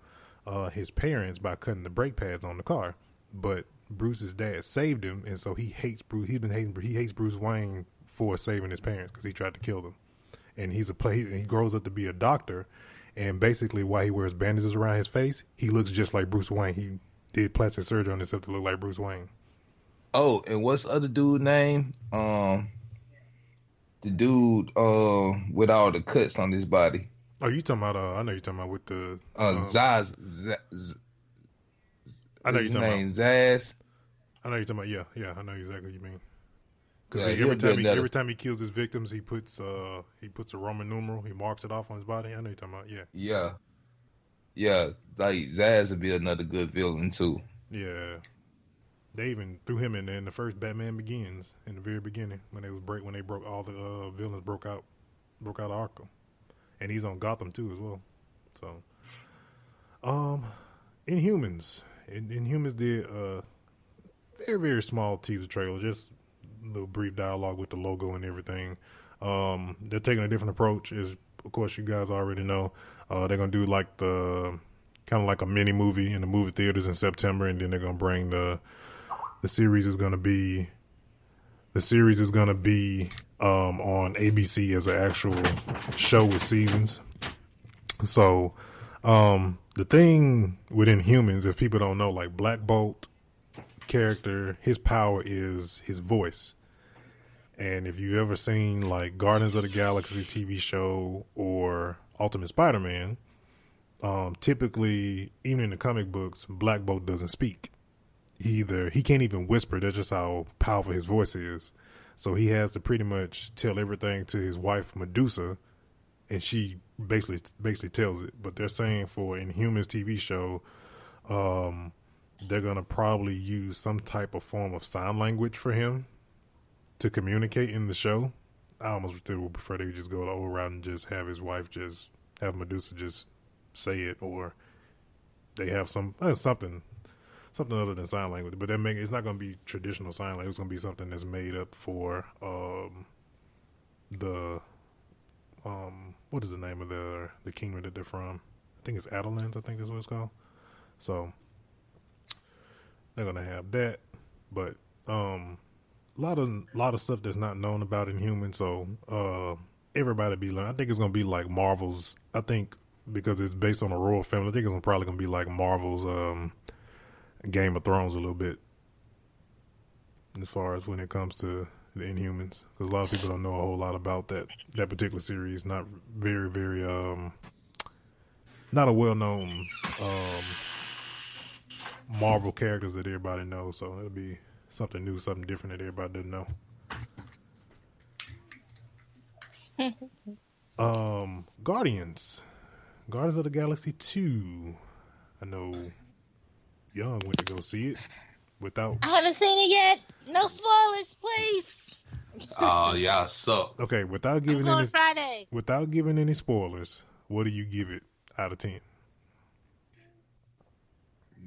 his parents by cutting the brake pads on the car, but Bruce's dad saved him, and so he hates Bruce. He hates Bruce Wayne for saving his parents because he tried to kill them. And he grows up to be a doctor, and basically, while he wears bandages around his face, he looks just like Bruce Wayne. He did plastic surgery on himself to look like Bruce Wayne. Oh, and what's the other dude's name? The dude with all the cuts on his body. Oh, you talking about? I know you're talking about with the Zaz. I know you're talking about Zaz. I know you're talking about. Yeah, I know exactly what you mean. Because every time he kills his victims, he puts a Roman numeral. He marks it off on his body. I know you're talking about. Yeah. Yeah, like Zaz would be another good villain too. Yeah, they even threw him in there in the first Batman Begins in the very beginning when they broke all the villains broke out of Arkham, and he's on Gotham too as well. So, Inhumans did a very, very small teaser trailer, just a little brief dialogue with the logo and everything. They're taking a different approach, as of course you guys already know. They're gonna do like kind of like a mini movie in the movie theaters in September, and then they're gonna bring the series is gonna be The series is going to be on ABC as an actual show with seasons. So the thing with Inhumans, if people don't know, like Black Bolt character, his power is his voice. And if you've ever seen like Guardians of the Galaxy TV show or Ultimate Spider-Man, typically, even in the comic books, Black Bolt doesn't speak. He can't even whisper. That's just how powerful his voice is. So he has to pretty much tell everything to his wife Medusa, and she basically tells it. But they're saying for Inhumans TV show, they're gonna probably use some type of form of sign language for him to communicate in the show. I almost would prefer they just go the old route and just have his wife just have Medusa just say it, or they have something other than sign language. But it's not going to be traditional sign language. It's going to be something that's made up for what is the name of the kingdom that they're from? I think it's Adelans. I think that's what it's called. So they're going to have that, but a lot of stuff that's not known about Inhumans. So everybody be learning. I think it's going to be like Marvel's. I think because it's based on a royal family, I think it's probably going to be like Marvel's Game of Thrones a little bit, as far as when it comes to the Inhumans, because a lot of people don't know a whole lot about that particular series. Not very, very not a well-known Marvel characters that everybody knows. So it'll be something new, something different that everybody doesn't know. Guardians of the Galaxy 2. I know Young went to go see it without. I haven't seen it yet. No spoilers, please. Oh, y'all suck. Okay, without giving any spoilers, what do you give it out of 10?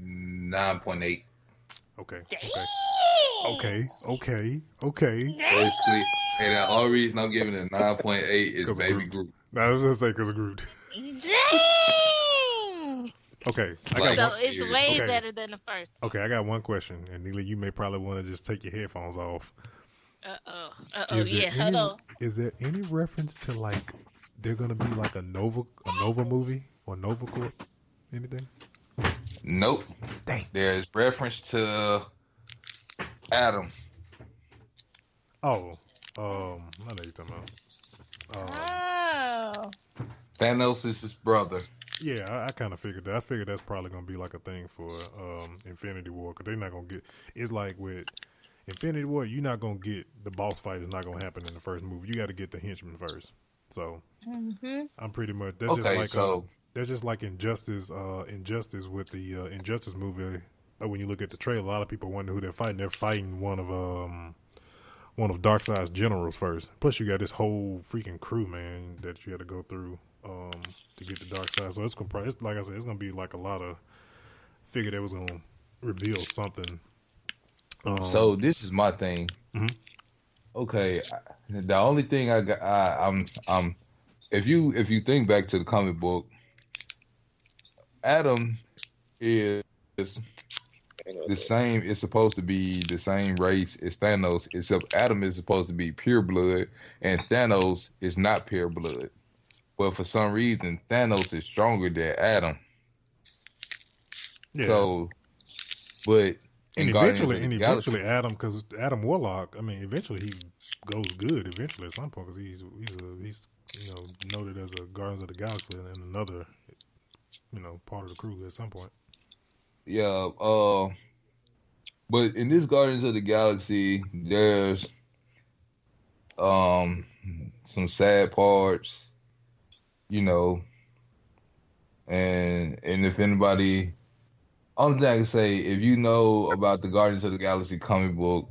9.8. Okay. Dang. Okay. Basically, and the only reason I'm giving it 9.8 is Baby Groot. I was gonna say because of Groot. Dang. Okay, It's way better than the first. Okay, I got one question, and Neely, you may probably want to just take your headphones off. Hold on. Is there any reference to like they're gonna be like a Nova movie or Nova Corp? Anything? Nope. Dang. There's reference to Adam. Oh, I know you're talking about. Thanos is his brother. Yeah, I kind of figured that. I figured that's probably going to be like a thing for Infinity War, because they're not going to get... It's like with Infinity War, you're not going to get... The boss fight is not going to happen in the first movie. You got to get the henchmen first. So, I'm pretty much... That's just like Injustice with the Injustice movie. When you look at the trailer, a lot of people wonder who they're fighting. They're fighting one of Darkseid's generals first. Plus, you got this whole freaking crew, man, that you had to go through to get the Darkseid. So it's like I said, it's gonna be like a lot of. Figure they was gonna reveal something. So this is my thing. Mm-hmm. Okay, the only thing I got, I'm if you think back to the comic book, Adam is the same. It's supposed to be the same race as Thanos, except Adam is supposed to be pure blood, and Thanos is not pure blood. But for some reason, Thanos is stronger than Adam. Yeah. So, but eventually Adam, because Adam Warlock, I mean, eventually he goes good. Eventually, at some point, because he's noted as a Guardians of the Galaxy and another part of the crew at some point. Yeah, but in this Guardians of the Galaxy, there's some sad parts, and if anybody, only thing I can say, if you know about the Guardians of the Galaxy comic book,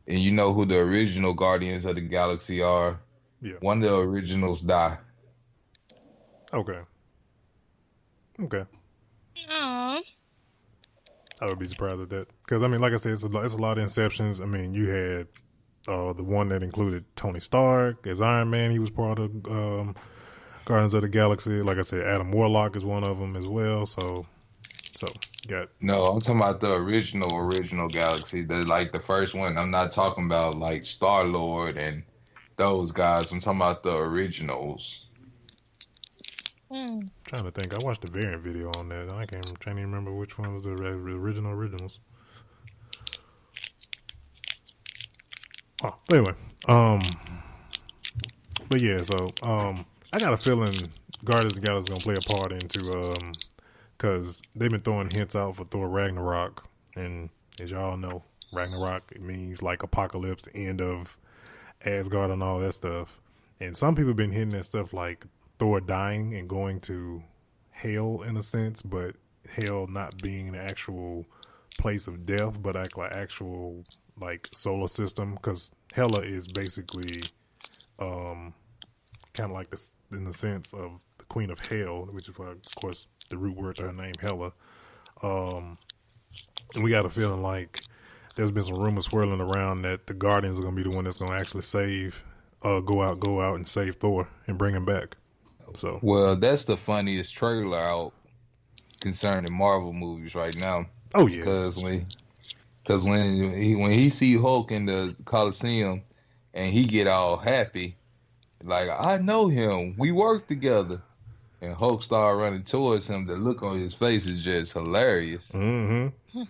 and you know who the original Guardians of the Galaxy are, one of the originals die. Okay. Aww. I would be surprised at that, because I mean, like I said, it's a lot of Inceptions. I mean, you had the one that included Tony Stark as Iron Man. He was part of Guardians of the Galaxy. Like I said, Adam Warlock is one of them as well. So So got no. I'm talking about the original Galaxy, the first one. I'm not talking about like Star Lord and those guys. I'm talking about the originals. Trying to think. I watched the variant video on that. I'm trying to remember which one was the originals. Oh, anyway. But yeah, so I got a feeling Guardians of the Galaxy is gonna play a part into because they've been throwing hints out for Thor Ragnarok, and as y'all know, Ragnarok, it means like apocalypse, the end of Asgard and all that stuff. And some people have been hitting that stuff like Thor dying and going to hell in a sense, but hell not being an actual place of death, but like actual like solar system, because Hela is basically kind of like this in the sense of the Queen of Hell, which is of course the root word to her name, Hela. And we got a feeling like there's been some rumors swirling around that the Guardians are going to be the one that's going to actually go out and save Thor and bring him back. So, well, that's the funniest trailer out concerning Marvel movies right now. Oh yeah, because when he see Hulk in the Coliseum and he get all happy, like, I know him, we work together, and Hulk start running towards him, the look on his face is just hilarious. Mm-hmm.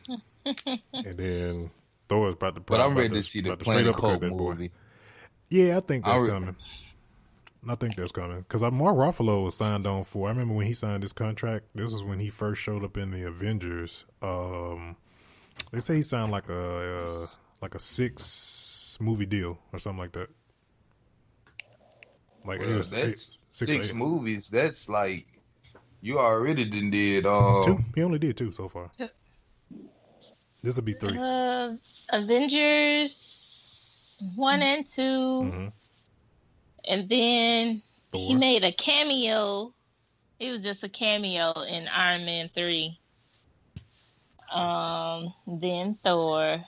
And then Thor is about to. But I'm ready to see the Planet Hulk movie. Yeah, I think that's coming. I think that's coming because Mark Ruffalo was signed on for. I remember when he signed this contract. This was when he first showed up in the Avengers. They say he signed like a 6-movie deal or something like that. Like well, that's six movies. That's like you already did 2. He only did 2 so far. This will be 3. Avengers 1 and 2. Mm-hmm. And then Thor. He made a cameo. It was just a cameo in Iron Man 3. Then Thor.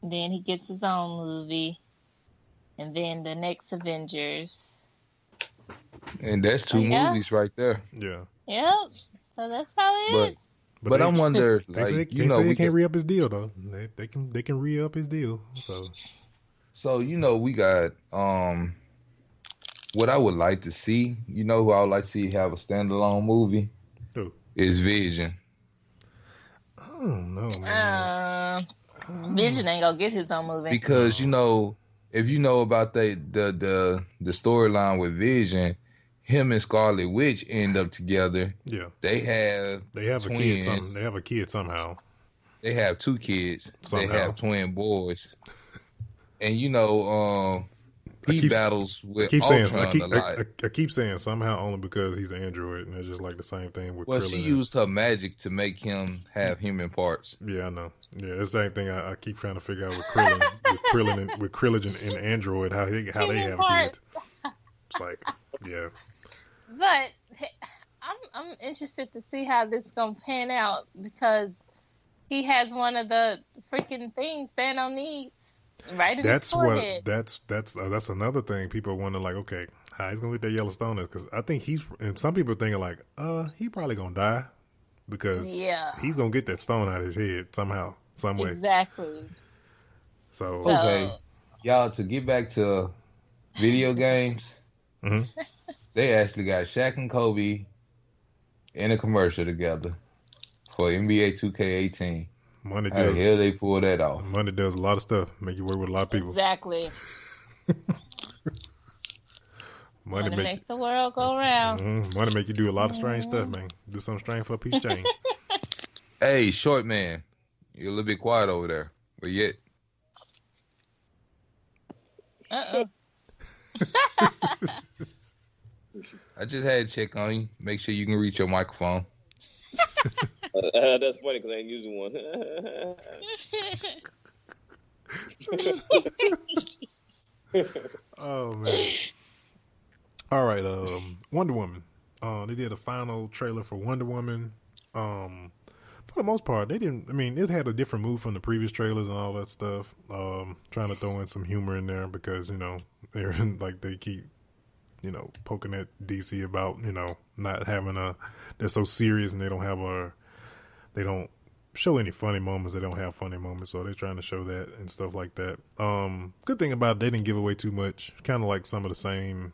Then he gets his own movie. And then the next Avengers. And that's 2 movies right there. Yeah. Yep. So that's probably it. But I'm wondering, they say he can't re-up his deal though. They can re-up his deal. So we got what I would like to see. You know who I would like to see have a standalone movie? Who? Is Vision. I don't know, man. Vision ain't gonna get his own movie because if you know about the storyline with Vision. Him and Scarlet Witch end up together. Yeah, they have twins. A kid. They have a kid somehow. They have 2 kids. Somehow. They have twin boys. And he battles with Ultron a lot. I keep saying somehow only because he's an android, and it's just like the same thing with. Well, Krillin she used her magic to make him have human parts. Yeah, I know. Yeah, it's the same thing. I keep trying to figure out with Krillin, with Krillin and Android how they have kids. It's like, yeah. But I'm interested to see how this is gonna pan out because he has one of the freaking things Thanos needs right in his forehead. That's another thing people wonder, like, okay, how he's gonna get that yellow stone is because I think and some people are thinking like, he probably gonna die because he's gonna get that stone out of his head somehow, some way. Exactly. So okay, y'all, to get back to video games. Mm-hmm. They actually got Shaq and Kobe in a commercial together for NBA 2K18. Money How the hell they pull that off? Money does a lot of stuff. Make you work with a lot of people. Exactly. Money makes the world go round. Mm-hmm. Money make you do a lot of strange stuff, man. Do something strange for a piece of change. Hey, short man, you're a little bit quiet over there, but yet. I just had to check on you. Make sure you can reach your microphone. That's funny because I ain't using one. Oh man! All right, Wonder Woman. They did a final trailer for Wonder Woman. For the most part, they didn't. I mean, it had a different move from the previous trailers and all that stuff. Trying to throw in some humor in there because they're like they keep. Poking at DC about, not having they're so serious and they don't have they don't show any funny moments. They don't have funny moments, so they're trying to show that and stuff like that. Good thing about it, they didn't give away too much. Kind of like some of the same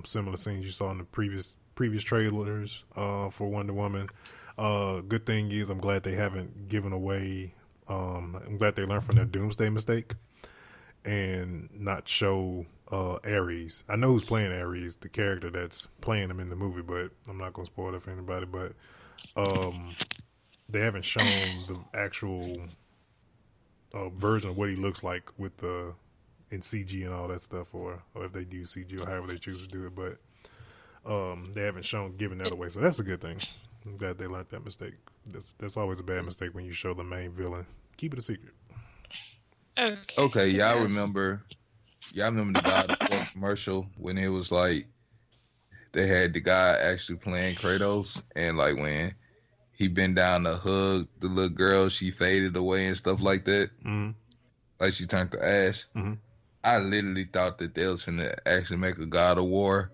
similar scenes you saw in the previous trailers for Wonder Woman. Good thing is I'm glad they haven't given away. I'm glad they learned from their Doomsday mistake and not show Ares. I know who's playing Ares, the character that's playing him in the movie, but I'm not gonna spoil it for anybody. But they haven't shown the actual version of what he looks like with the in CG and all that stuff, or if they do CG or however they choose to do it. But they haven't given that away, so that's a good thing. I'm glad they learned that mistake. That's always a bad mistake when you show the main villain. Keep it a secret. Okay, y'all remember the God of War commercial when it was like they had the guy actually playing Kratos, and like when he bent down to hug the little girl, she faded away and stuff like that. Mm-hmm. Like she turned to ash. Mm-hmm. I literally thought that they was gonna actually make a God of War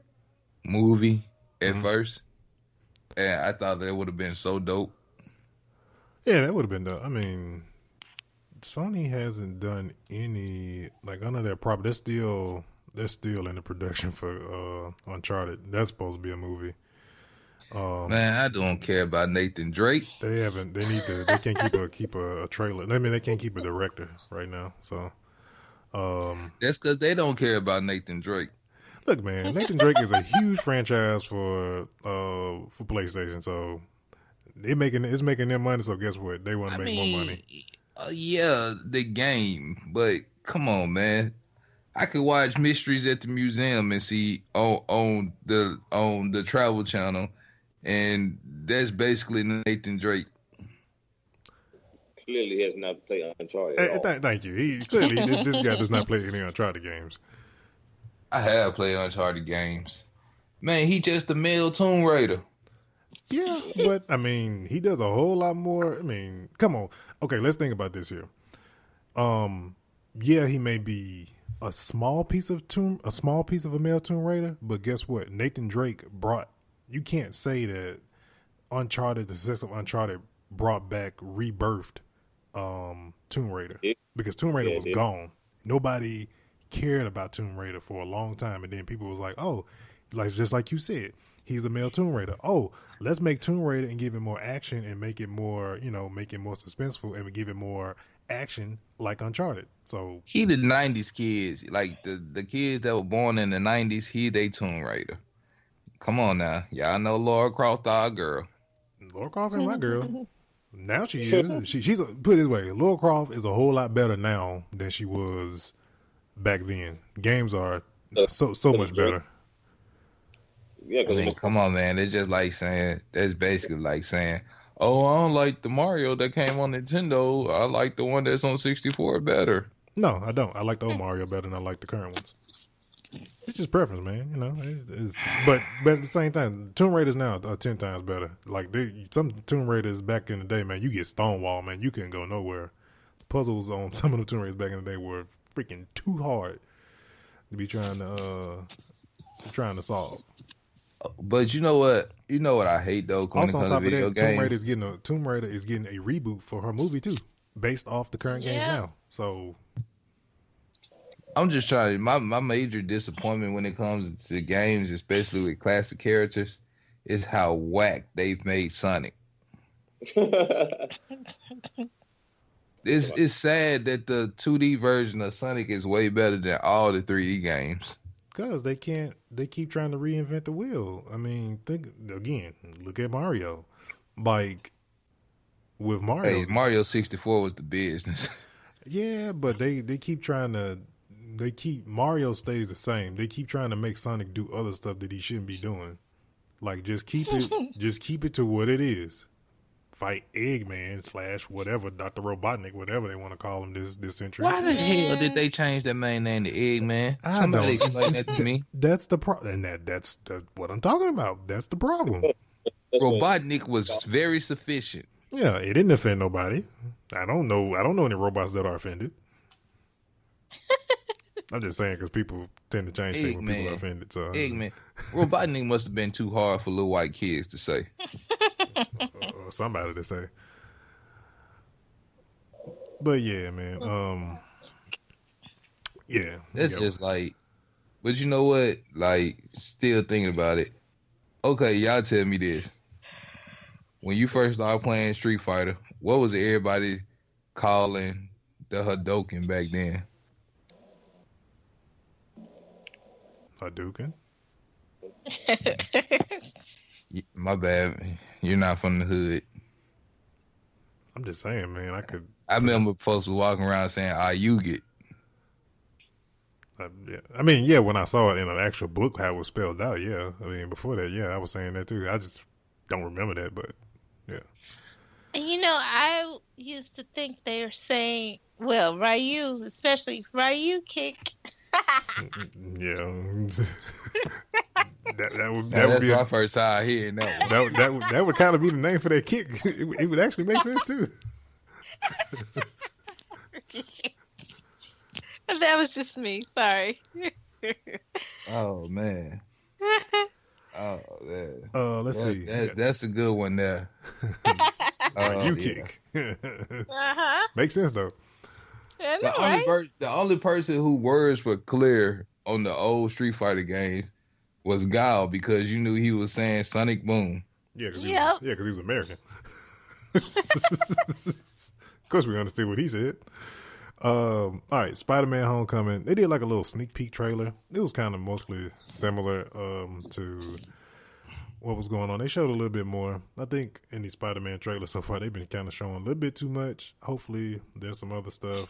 movie at first, and I thought that would have been so dope. Yeah, that would have been dope. I mean, Sony hasn't done any like under their property. They're still in the production for Uncharted. That's supposed to be a movie. Man, I don't care about Nathan Drake. They haven't. They need to. They can't keep a trailer. I mean, they can't keep a director right now. So that's because they don't care about Nathan Drake. Look, man, Nathan Drake is a huge franchise for PlayStation. So it's making them money. So guess what? They want to make more money. Yeah, the game, but come on, man. I could watch Mysteries at the Museum and see on the Travel Channel, and that's basically Nathan Drake. Clearly, has not played Uncharted. Thank you. Clearly this guy does not play any Uncharted games. I have played Uncharted games. Man, he just a male Tomb Raider. Yeah, but I mean, he does a whole lot more. I mean, come on. Okay, let's think about this here. Yeah, he may be a small piece of a male Tomb Raider, but guess what? Nathan Drake brought. You can't say that Uncharted, the success of Uncharted, rebirthed Tomb Raider, because Tomb Raider was gone. Nobody cared about Tomb Raider for a long time, and then people was like, oh, like just like you said, he's a male Tomb Raider. Oh, let's make Tomb Raider and give it more action and make it more, make it more suspenseful and give it more action like Uncharted. So he the 90s kids, like the kids that were born in the 90s, they Tomb Raider. Come on now. Y'all know Lara Croft, our girl. Lara Croft ain't my girl. Now she is. She's put it this way, Lara Croft is a whole lot better now than she was back then. Games are so much better. Yeah, I mean, come on, man. It's just like saying, that's basically like saying, oh, I don't like the Mario that came on Nintendo. I like the one that's on 64 better. No, I don't. I like the old Mario better than I like the current ones. It's just preference, man. But at the same time, Tomb Raiders now are 10 times better. Like some Tomb Raiders back in the day, man, you get stonewall, man. You couldn't go nowhere. The puzzles on some of the Tomb Raiders back in the day were freaking too hard to be trying to solve. But you know what? You know what I hate though. Also, on top of that, Tomb Raider is getting a reboot for her movie too, based off the current games now. So I'm just trying. My major disappointment when it comes to games, especially with classic characters, is how whack they've made Sonic. It's sad that the 2D version of Sonic is way better than all the 3D games. Because they keep trying to reinvent the wheel. I mean, look at Mario. Like, with Mario. Hey, Mario 64 was the business. Yeah, but they keep trying to, Mario stays the same. They keep trying to make Sonic do other stuff that he shouldn't be doing. Like, just keep it to what it is. Fight Eggman / whatever, Dr. Robotnik, whatever they want to call him this century. Why the hell did they change that main name to Eggman? Somebody explain that to me. That's the problem, and that's what I'm talking about. That's the problem. Robotnik was very sufficient. Yeah, it didn't offend nobody. I don't know any robots that are offended. I'm just saying because people tend to change things when people are offended. So Eggman, Robotnik must have been too hard for little white kids to say. Or somebody to say. But yeah, man. Yeah. That's just like, but you know what? Like, still thinking about it. Okay, y'all tell me this. When you first started playing Street Fighter, what was everybody calling the Hadouken back then? Hadouken? My bad. You're not from the hood. I'm just saying, man. I remember folks were walking around saying, you get. Yeah. I mean, yeah, when I saw it in an actual book, how it was spelled out, yeah. I mean, before that, yeah, I was saying that too. I just don't remember that, but yeah. And I used to think they were saying, well, Ryu, especially Ryu kick. Yeah. that would That's be my first time hearing that. That would kind of be the name for that kick. It would actually make sense too. That was just me. Sorry. Oh man. Oh man. Let's see. That's a good one there. You kick. Makes sense though. The only person who words were clear on the old Street Fighter games was Guile, because you knew he was saying Sonic Boom. Yeah, because he was American. Of course, we understood what he said. All right, Spider-Man: Homecoming. They did like a little sneak peek trailer. It was kind of mostly similar to what was going on. They showed a little bit more. I think in the Spider-Man trailer so far, they've been kind of showing a little bit too much. Hopefully, there's some other stuff.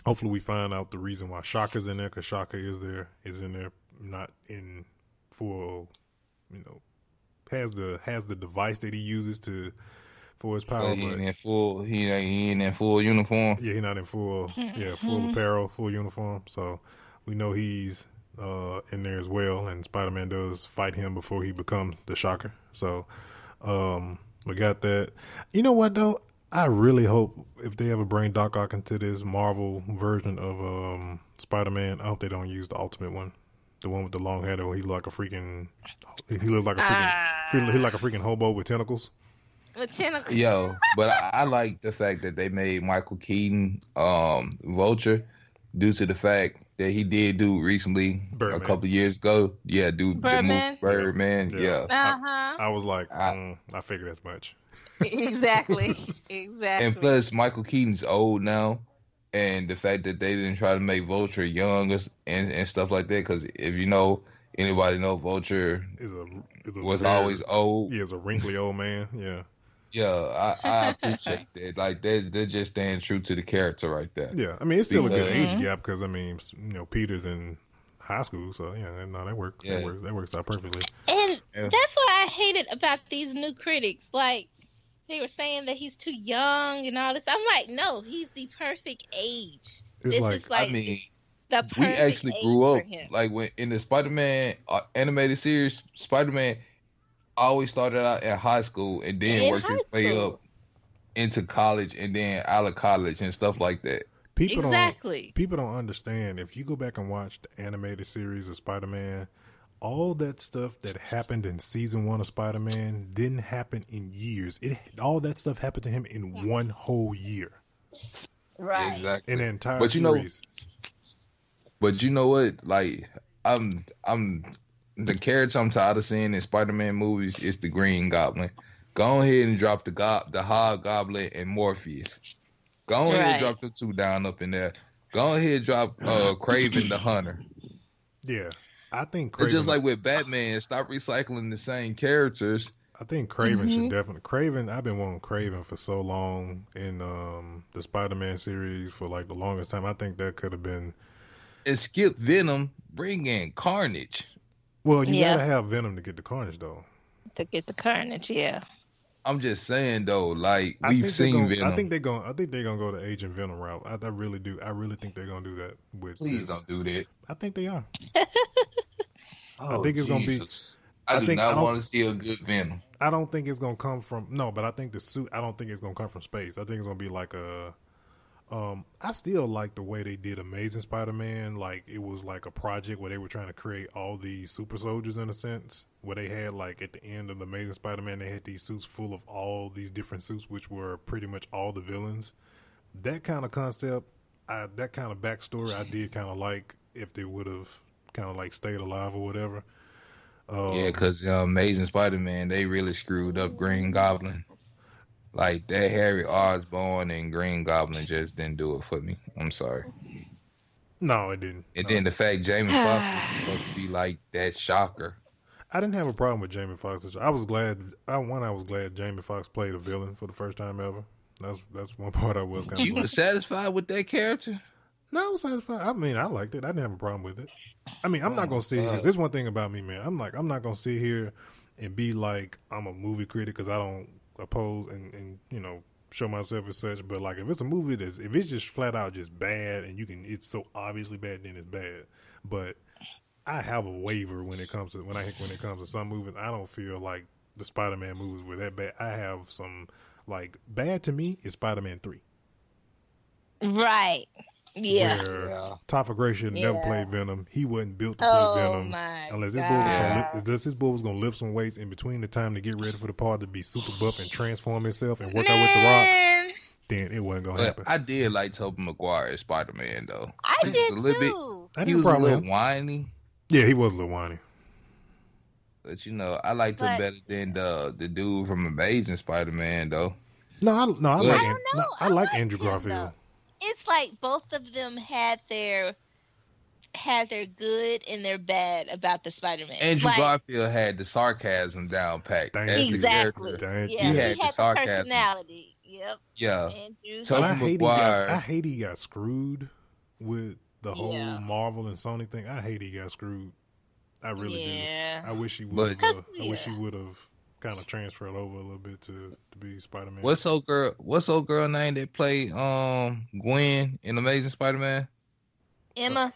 Hopefully, we find out the reason why Shocker's in there, because Shocker is in there, not in full, has the device that he uses for his power. He ain't in full. He ain't in full uniform. Yeah, he's not in full. Yeah, full apparel, full uniform. So we know he's in there as well, and Spider-Man does fight him before he becomes the Shocker. So we got that. You know what though? I really hope if they ever bring Doc Ock into this Marvel version of Spider-Man, I hope they don't use the Ultimate one, the one with the long hair where he looked like a freaking hobo with tentacles. Yo, but I like the fact that they made Michael Keaton Vulture, due to the fact that he did do recently Birdman. A couple of years ago. Yeah, Birdman. Yeah. I was like, I figured as much. Exactly. And plus, Michael Keaton's old now, and the fact that they didn't try to make Vulture young and stuff like that, because if anybody know Vulture was always old. He is a wrinkly old man. Yeah. Yeah, I appreciate that. Like, they're just staying true to the character right there. Yeah, I mean, it's still a good age gap because, Peter's in high school, so, yeah, no, that works. Yeah. That works out perfectly. And that's what I hated about these new critics. Like, they were saying that he's too young and all this. I'm like, no, he's the perfect age. It's we actually grew up. Like, when in the Spider-Man animated series, Spider-Man always started out at high school and then worked his way up into college and then out of college and stuff like that. People don't understand. If you go back and watch the animated series of Spider-Man, all that stuff that happened in season 1 of Spider-Man didn't happen in years. All that stuff happened to him in one whole year. Right. Exactly. In the entire series. But you know what? Like, I'm the character I'm tired of seeing in Spider-Man movies is the Green Goblin. Go ahead and drop the Hobgoblin and Morpheus. Go ahead and drop the two down up in there. Go ahead and drop Kraven the Hunter. Yeah, I think Kraven. It's just like with Batman, stop recycling the same characters. I think Kraven should definitely. Kraven, I've been wanting Kraven for so long in the Spider-Man series for like the longest time. I think that could have been. And skip Venom, bring in Carnage. Well, you gotta have Venom to get the Carnage, though. To get the Carnage, yeah. I'm just saying though, like we've seen Venom. I think they're gonna go the Agent Venom route. I really do. I really think they're gonna do that. Please don't do that. I think they are. I think it's gonna be. I do not want to see a good Venom. I don't think it's gonna come from but I think the suit. I don't think it's gonna come from space. I think it's gonna be like a I still like the way they did Amazing Spider-Man. Like, it was like a project where they were trying to create all these super soldiers in a sense, where they had, like, at the end of the Amazing Spider-Man, they had these suits full of all these different suits, which were pretty much all the villains. That kind of concept, that kind of backstory, I did kind of like if they would have kind of like stayed alive or whatever. Yeah, because Amazing Spider-Man, they really screwed up Green Goblin. Like, that Harry Osborn and Green Goblin just didn't do it for me. I'm sorry. No, it didn't. And then the fact Jamie Foxx was supposed to be like that shocker. I didn't have a problem with Jamie Foxx. I was glad Jamie Foxx played a villain for the first time ever. That's one part I was kind of. You were satisfied with that character? No, I was satisfied. I mean, I liked it. I didn't have a problem with it. I mean, I'm not gonna sit here. There's one thing about me, man. I'm not gonna sit here and be like I'm a movie critic because I don't oppose and show myself as such. But like, if it's a movie if it's just flat out just bad and it's so obviously bad, then it's bad. But I have a waiver when it comes to some movies. I don't feel like the Spider-Man movies were that bad. I have some like bad to me is Spider-Man 3. Right. Yeah. Where Topher Gracie never played Venom. He wasn't built to play Venom unless his boy was gonna lift some weights in between the time to get ready for the part to be super buff and transform himself and work out with The Rock. Then it wasn't gonna happen. I did like Tobey Maguire as Spider-Man though. I did too. He was a little whiny. Yeah, he was a little whiny. But I liked him better than the dude from Amazing Spider-Man though. I like Andrew Garfield. It's like both of them had their good and their bad about the Spider-Man. Andrew Garfield had the sarcasm down packed. Exactly. He had the sarcasm. Personality. Yep. Yeah. I hate he got screwed with the whole Marvel and Sony thing. I hate he got screwed. I really do. I wish he would. I wish he would have kind of transferred over a little bit to be Spider-Man. What's old girl name that played Gwen in Amazing Spider-Man? Emma.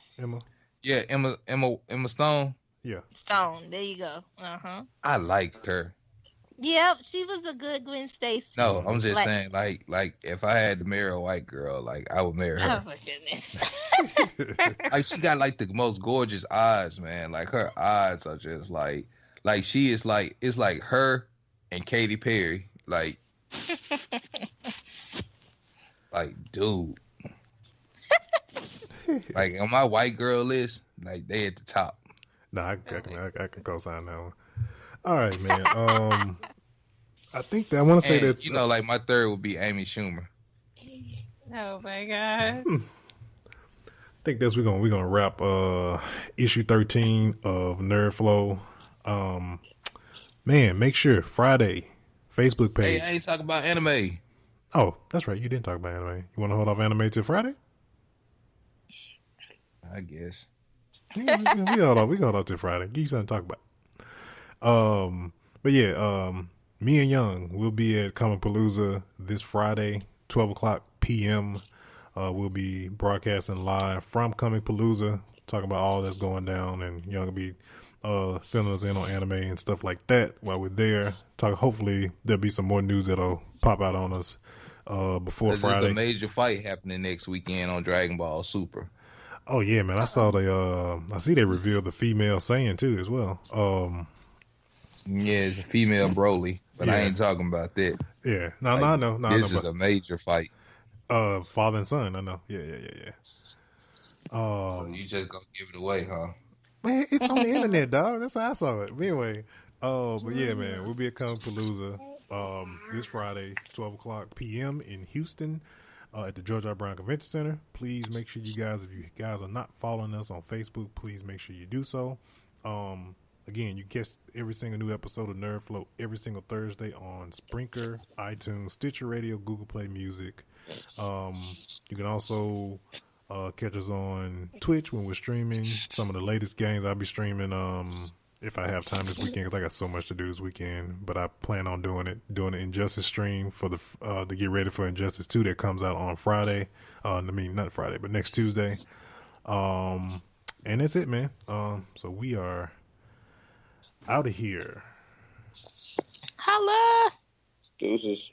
Yeah, Emma Stone. Yeah. Stone. There you go. I like her. Yep, she was a good Gwen Stacy. No, I'm just saying, like if I had to marry a white girl, like I would marry her. Oh my goodness. Like she got like the most gorgeous eyes, man. Like her eyes are just like she is like it's like her and Katy Perry. Like dude. Like on my white girl list, like they at the top. No, I can co-sign that one. All right, man. I think that I want to say that like my third would be Amy Schumer. Oh my god. I think that's we're gonna wrap issue 13 of NerdFlow. Man, make sure Friday Facebook page. Hey, I ain't talking about anime. Oh, that's right. You didn't talk about anime. You want to hold off anime till Friday? I guess. Yeah, we hold off till Friday. Give you something to talk about. But yeah, me and Young will be at Comicpalooza this Friday, 12:00 p.m. We'll be broadcasting live from Comicpalooza, talking about all that's going down, and Young will be filling us in on anime and stuff like that while we're there. Hopefully there'll be some more news that'll pop out on us before Friday. There's a major fight happening next weekend on Dragon Ball Super. Oh yeah, man! I saw I see they revealed the female Saiyan too as well. Yeah, it's a female Broly, but I ain't talking about that. Yeah, I know. This is a major fight. Father and son. I know. Yeah. So you just gonna give it away, huh? Man, it's on the internet, dog. That's how I saw it. But anyway, but yeah, man, we'll be at Comicpalooza this Friday, 12:00 p.m. in Houston. At the George R. Brown Convention Center. Please make sure if you guys are not following us on Facebook, please make sure you do so. Again, you catch every single new episode of NerdFlow every single Thursday on Spreaker, iTunes, Stitcher Radio, Google Play Music. You can also catch us on Twitch when we're streaming some of the latest games. I'll be streaming if I have time this weekend, because I got so much to do this weekend. But I plan on doing an Injustice stream for to get ready for Injustice 2 that comes out on Friday. Not Friday, but next Tuesday. And that's it, man. So we are out of here. Holla. Deuces.